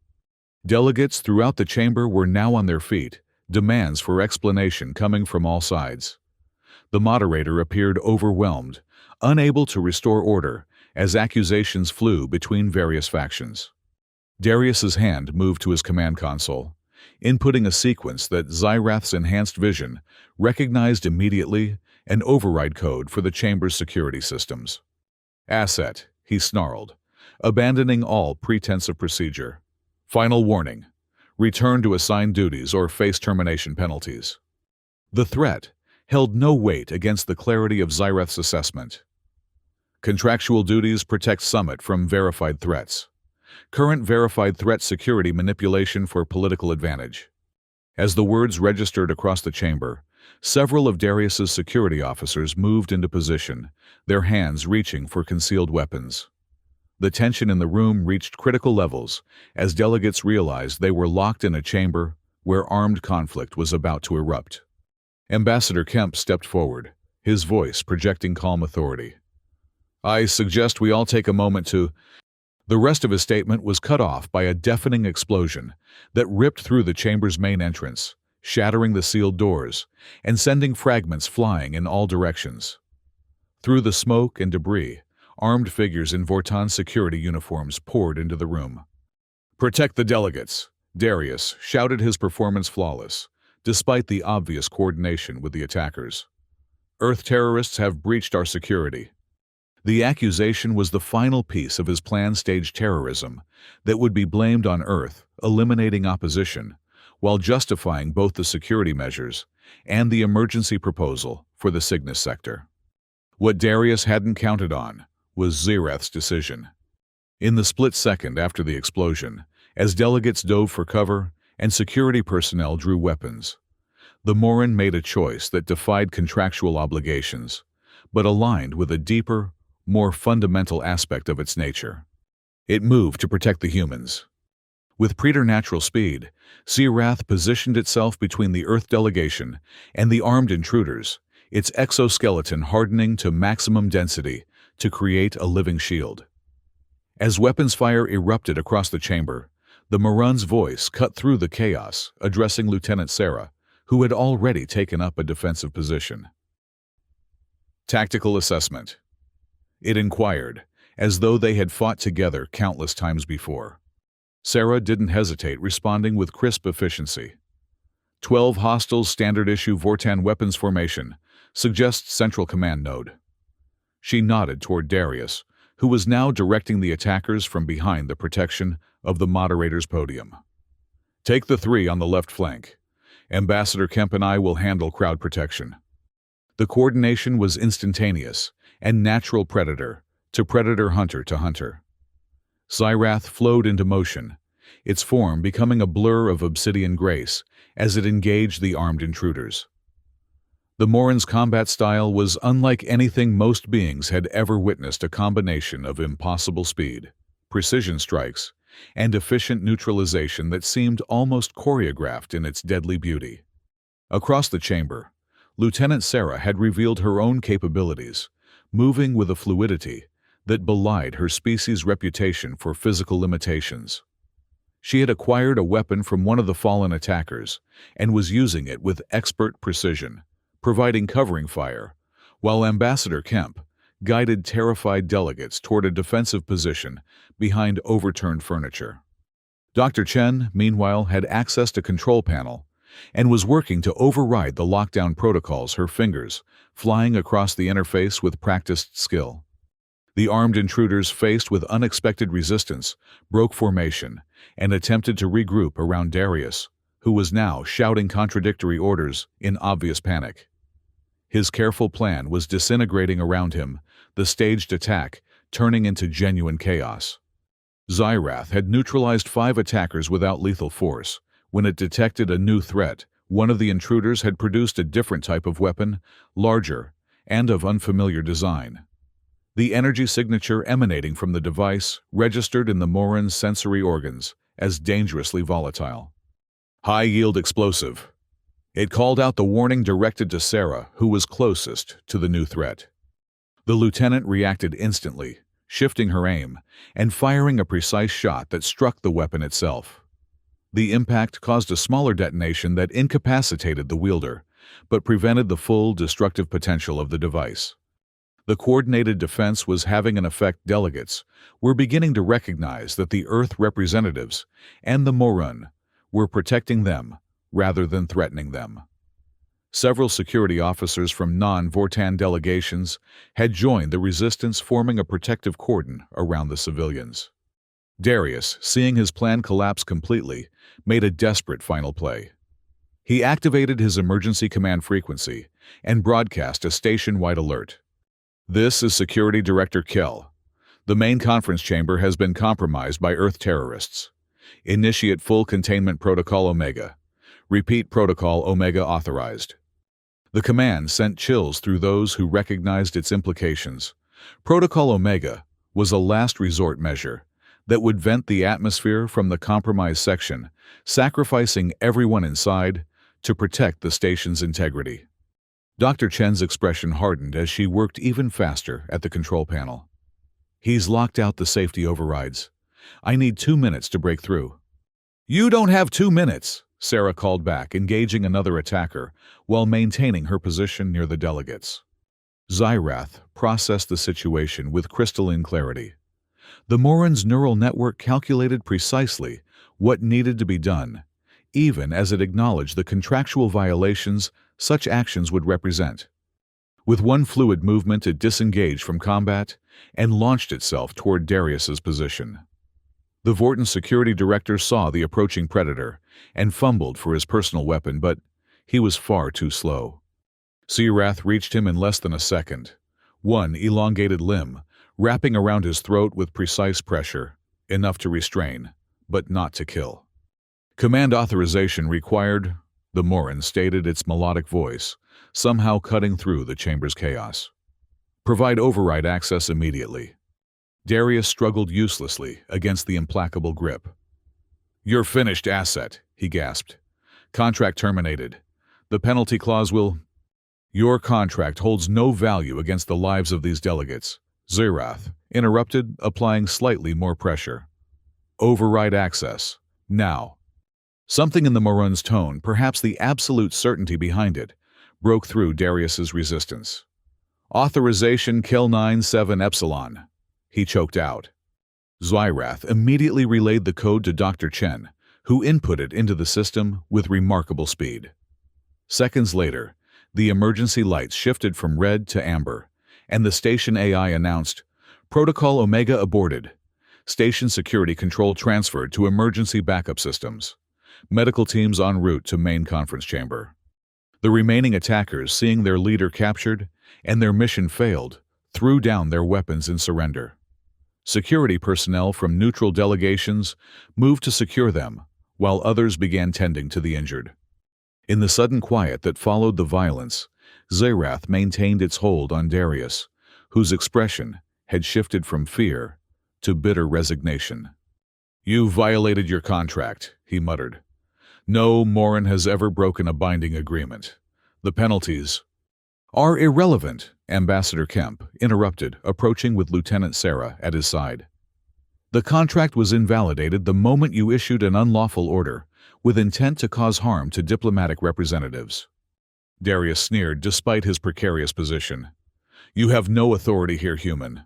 Delegates throughout the chamber were now on their feet, demands for explanation coming from all sides. The moderator appeared overwhelmed, unable to restore order as accusations flew between various factions. Darius's hand moved to his command console, inputting a sequence that Xerath's enhanced vision recognized immediately, an override code for the chamber's security systems. Asset, he snarled, abandoning all pretense of procedure. Final warning. Return to assigned duties or face termination penalties. The threat held no weight against the clarity of Xerath's assessment. Contractual duties protect Summit from verified threats. Current verified threat security manipulation for political advantage. As the words registered across the chamber, several of Darius's security officers moved into position, their hands reaching for concealed weapons. The tension in the room reached critical levels as delegates realized they were locked in a chamber where armed conflict was about to erupt. Ambassador Kemp stepped forward, his voice projecting calm authority. I suggest we all take a moment to... The rest of his statement was cut off by a deafening explosion that ripped through the chamber's main entrance, shattering the sealed doors and sending fragments flying in all directions. Through the smoke and debris, armed figures in Vortan security uniforms poured into the room. Protect the delegates, Darius shouted, his performance flawless, despite the obvious coordination with the attackers. Earth terrorists have breached our security. The accusation was the final piece of his planned staged terrorism that would be blamed on Earth, eliminating opposition, while justifying both the security measures and the emergency proposal for the Cygnus sector. What Darius hadn't counted on was Xerath's decision. In the split second after the explosion, as delegates dove for cover and security personnel drew weapons, the Morin made a choice that defied contractual obligations, but aligned with a deeper, more fundamental aspect of its nature. It moved to protect the humans. With preternatural speed, Xerath positioned itself between the Earth delegation and the armed intruders, its exoskeleton hardening to maximum density to create a living shield. As weapons fire erupted across the chamber, the Morin's voice cut through the chaos, addressing Lieutenant Sarah, who had already taken up a defensive position. Tactical assessment. It inquired, as though they had fought together countless times before. Sarah didn't hesitate, responding with crisp efficiency. 12 hostile standard-issue Vortan weapons formation suggests Central Command node. She nodded toward Darius, who was now directing the attackers from behind the protection of the moderator's podium. Take the 3 on the left flank. Ambassador Kemp and I will handle crowd protection. The coordination was instantaneous, and natural predator to predator, hunter to hunter. Xerath flowed into motion, its form becoming a blur of obsidian grace as it engaged the armed intruders. The Morin's combat style was unlike anything most beings had ever witnessed, a combination of impossible speed, precision strikes, and efficient neutralization that seemed almost choreographed in its deadly beauty. Across the chamber, Lieutenant Sarah had revealed her own capabilities, moving with a fluidity that belied her species' reputation for physical limitations. She had acquired a weapon from one of the fallen attackers and was using it with expert precision, providing covering fire, while Ambassador Kemp guided terrified delegates toward a defensive position behind overturned furniture. Dr. Chen, meanwhile, had access to control panel and was working to override the lockdown protocols, her fingers flying across the interface with practiced skill. The armed intruders, faced with unexpected resistance, broke formation and attempted to regroup around Darius, who was now shouting contradictory orders in obvious panic. His careful plan was disintegrating around him, the staged attack turning into genuine chaos. Xyrath had neutralized 5 attackers without lethal force. When it detected a new threat, one of the intruders had produced a different type of weapon, larger and of unfamiliar design. The energy signature emanating from the device registered in the Moran's sensory organs as dangerously volatile. High-yield explosive. It called out the warning directed to Sarah, who was closest to the new threat. The lieutenant reacted instantly, shifting her aim and firing a precise shot that struck the weapon itself. The impact caused a smaller detonation that incapacitated the wielder, but prevented the full destructive potential of the device. The coordinated defense was having an effect. Delegates were beginning to recognize that the Earth representatives and the Moran were protecting them rather than threatening them. Several security officers from non-Vortan delegations had joined the resistance, forming a protective cordon around the civilians. Darius, seeing his plan collapse completely, made a desperate final play. He activated his emergency command frequency and broadcast a station-wide alert. "This is Security Director Kell. The main conference chamber has been compromised by Earth terrorists. Initiate full containment protocol Omega. Repeat protocol Omega authorized." The command sent chills through those who recognized its implications. Protocol Omega was a last resort measure that would vent the atmosphere from the compromised section, sacrificing everyone inside to protect the station's integrity. Dr. Chen's expression hardened as she worked even faster at the control panel. "He's locked out the safety overrides. I need 2 minutes to break through." "You don't have 2 minutes," Sarah called back, engaging another attacker while maintaining her position near the delegates. Xyrath processed the situation with crystalline clarity. The Moran's neural network calculated precisely what needed to be done, even as it acknowledged the contractual violations such actions would represent. With one fluid movement, it disengaged from combat and launched itself toward Darius's position. The Vortan security director saw the approaching predator and fumbled for his personal weapon, but he was far too slow. Xyrath reached him in less than a second, one elongated limb wrapping around his throat with precise pressure, enough to restrain, but not to kill. "Command authorization required," the Moran stated, its melodic voice somehow cutting through the chamber's chaos. "Provide override access immediately." Darius struggled uselessly against the implacable grip. "You're finished, asset," he gasped. "Contract terminated. The penalty clause will—" "Your contract holds no value against the lives of these delegates," Xyrath interrupted, applying slightly more pressure. "Override access. Now." Something in the Moran's tone, perhaps the absolute certainty behind it, broke through Darius's resistance. "Authorization Kill 97 Epsilon," he choked out. Xyrath immediately relayed the code to Dr. Chen, who inputted into the system with remarkable speed. Seconds later, the emergency lights shifted from red to amber, and the station AI announced, "Protocol Omega aborted. Station security control transferred to emergency backup systems. Medical teams en route to main conference chamber." The remaining attackers, seeing their leader captured and their mission failed, threw down their weapons in surrender. Security personnel from neutral delegations moved to secure them, while others began tending to the injured. In the sudden quiet that followed the violence, Xyrath maintained its hold on Darius, whose expression had shifted from fear to bitter resignation. "You violated your contract," he muttered. "No Moran has ever broken a binding agreement. The penalties—" "Are irrelevant," Ambassador Kemp interrupted, approaching with Lieutenant Sarah at his side. "The contract was invalidated the moment you issued an unlawful order with intent to cause harm to diplomatic representatives." Darius sneered despite his precarious position. "You have no authority here, human.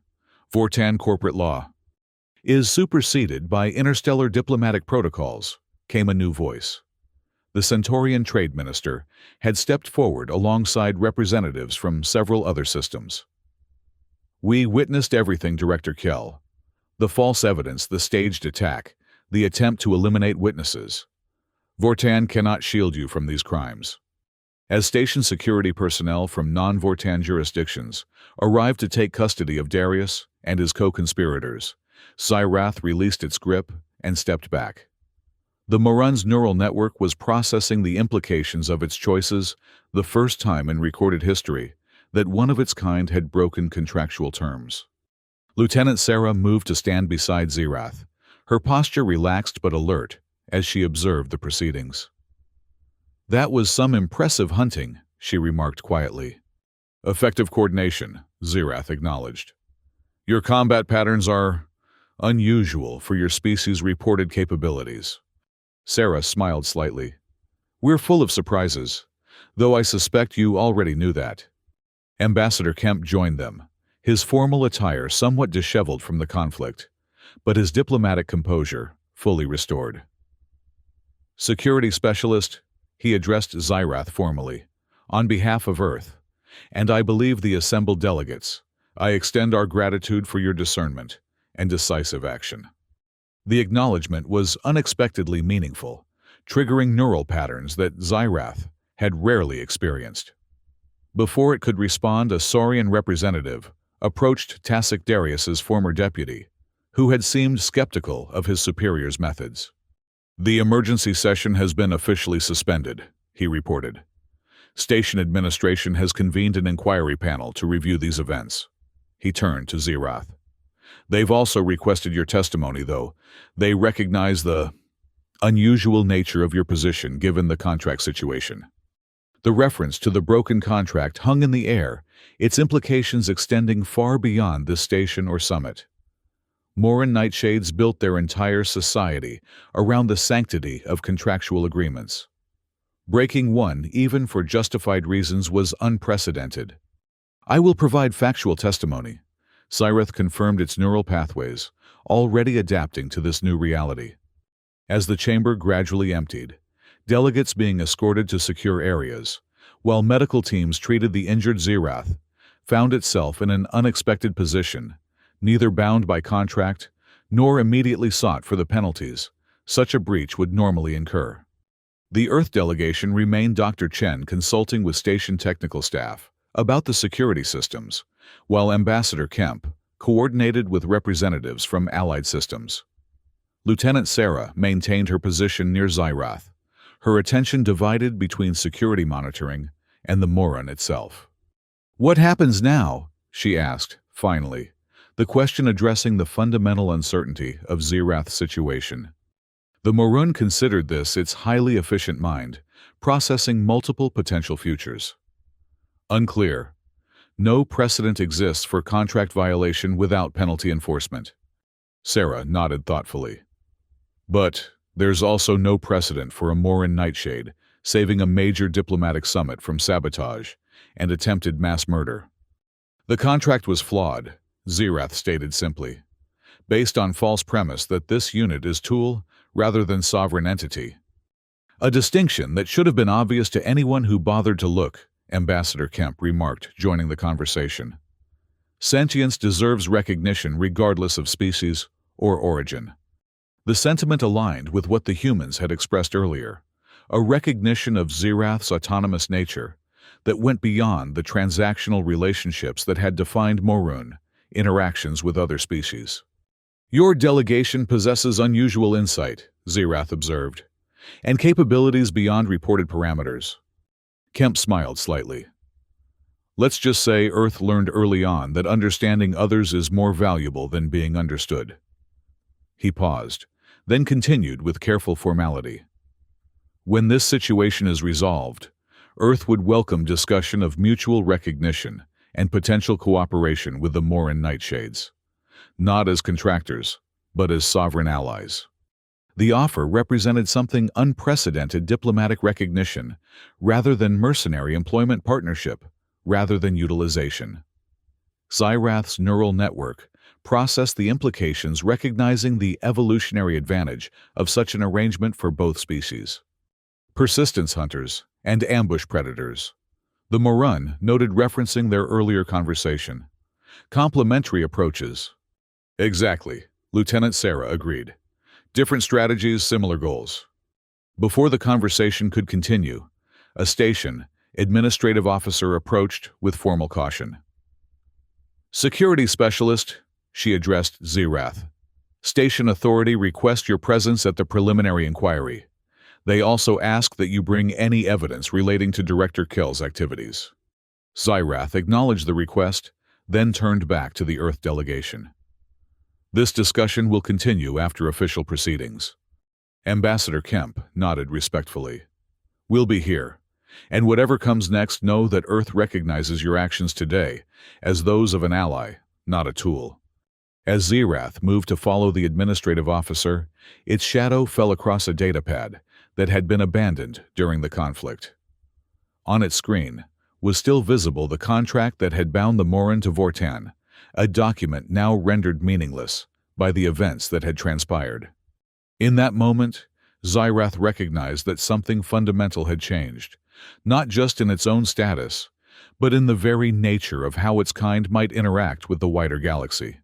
Vortan corporate law is superseded by interstellar diplomatic protocols," came a new voice. The Centaurian trade minister had stepped forward alongside representatives from several other systems. We witnessed everything, Director Kell. The false evidence, the staged attack, the attempt to eliminate witnesses. Vortan cannot shield you from these crimes. As station security personnel from non-Vortan jurisdictions arrived to take custody of Darius and his co-conspirators, Cyrath released its grip and stepped back. The Morun's neural network was processing the implications of its choices, the first time in recorded history that one of its kind had broken contractual terms. Lieutenant Sarah moved to stand beside Xerath, her posture relaxed but alert as she observed the proceedings. "That was some impressive hunting," she remarked quietly. "Effective coordination," Xerath acknowledged. "Your combat patterns are unusual for your species' reported capabilities." Sarah smiled slightly. "We're full of surprises, though I suspect you already knew that." Ambassador Kemp joined them, his formal attire somewhat disheveled from the conflict, but his diplomatic composure fully restored. "Security Specialist," he addressed Xerath formally, "on behalf of Earth, and I believe the assembled delegates, I extend our gratitude for your discernment and decisive action." The acknowledgement was unexpectedly meaningful, triggering neural patterns that Xerath had rarely experienced. Before it could respond, a Saurian representative approached Tasik Darius's former deputy, who had seemed skeptical of his superior's methods. "The emergency session has been officially suspended," he reported. "Station administration has convened an inquiry panel to review these events." He turned to Xerath. "They've also requested your testimony, though. They recognize the unusual nature of your position given the contract situation." The reference to the broken contract hung in the air, its implications extending far beyond this station or summit. Moran Nightshades built their entire society around the sanctity of contractual agreements. Breaking one, even for justified reasons, was unprecedented. "I will provide factual testimony." Cyrath confirmed its neural pathways, already adapting to this new reality. As the chamber gradually emptied, delegates being escorted to secure areas, while medical teams treated the injured Xerath, found itself in an unexpected position, neither bound by contract nor immediately sought for the penalties such a breach would normally incur. The Earth delegation remained Dr. Chen consulting with station technical staff about the security systems, while Ambassador Kemp coordinated with representatives from allied systems. Lieutenant Sarah maintained her position near Xerath, her attention divided between security monitoring and the Moran itself. "What happens now?" she asked, finally, the question addressing the fundamental uncertainty of Xerath's situation. The Morun considered this its highly efficient mind, processing multiple potential futures. "Unclear. No precedent exists for contract violation without penalty enforcement." Sarah nodded thoughtfully. "But there's also no precedent for a Moran Nightshade saving a major diplomatic summit from sabotage and attempted mass murder." "The contract was flawed," Xerath stated simply, "based on false premise that this unit is tool rather than sovereign entity. A distinction that should have been obvious to anyone who bothered to look," Ambassador Kemp remarked, joining the conversation. "Sentience deserves recognition regardless of species or origin." The sentiment aligned with what the humans had expressed earlier, a recognition of Xerath's autonomous nature that went beyond the transactional relationships that had defined Morun interactions with other species. "Your delegation possesses unusual insight," Xerath observed, "and capabilities beyond reported parameters." Kemp smiled slightly. "Let's just say Earth learned early on that understanding others is more valuable than being understood." He paused, then continued with careful formality. "When this situation is resolved, Earth would welcome discussion of mutual recognition and potential cooperation with the Moran Nightshades, not as contractors, but as sovereign allies." The offer represented something unprecedented: diplomatic recognition, rather than mercenary employment partnership, rather than utilization. Cyrath's neural network processed the implications, recognizing the evolutionary advantage of such an arrangement for both species. Persistence hunters and ambush predators. The Morun noted, referencing their earlier conversation. Complementary approaches. Exactly, Lieutenant Sarah agreed. Different strategies, similar goals. Before the conversation could continue, a station administrative officer approached with formal caution. Security specialist, she addressed Zerath. Station authority request your presence at the preliminary inquiry. They also ask that you bring any evidence relating to Director Kell's activities. Zerath acknowledged the request, then turned back to the Earth delegation. This discussion will continue after official proceedings. Ambassador Kemp nodded respectfully. We'll be here. And whatever comes next, know that Earth recognizes your actions today as those of an ally, not a tool. As Zerath moved to follow the administrative officer, its shadow fell across a datapad that had been abandoned during the conflict. On its screen was still visible the contract that had bound the Morin to Vortan, a document now rendered meaningless by the events that had transpired. In that moment, Zerath recognized that something fundamental had changed, not just in its own status, but in the very nature of how its kind might interact with the wider galaxy.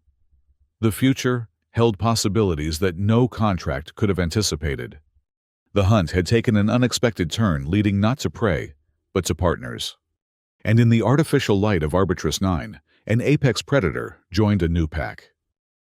The future held possibilities that no contract could have anticipated. The hunt had taken an unexpected turn, leading not to prey, but to partners. And in the artificial light of Arbitrus 9, an apex predator joined a new pack.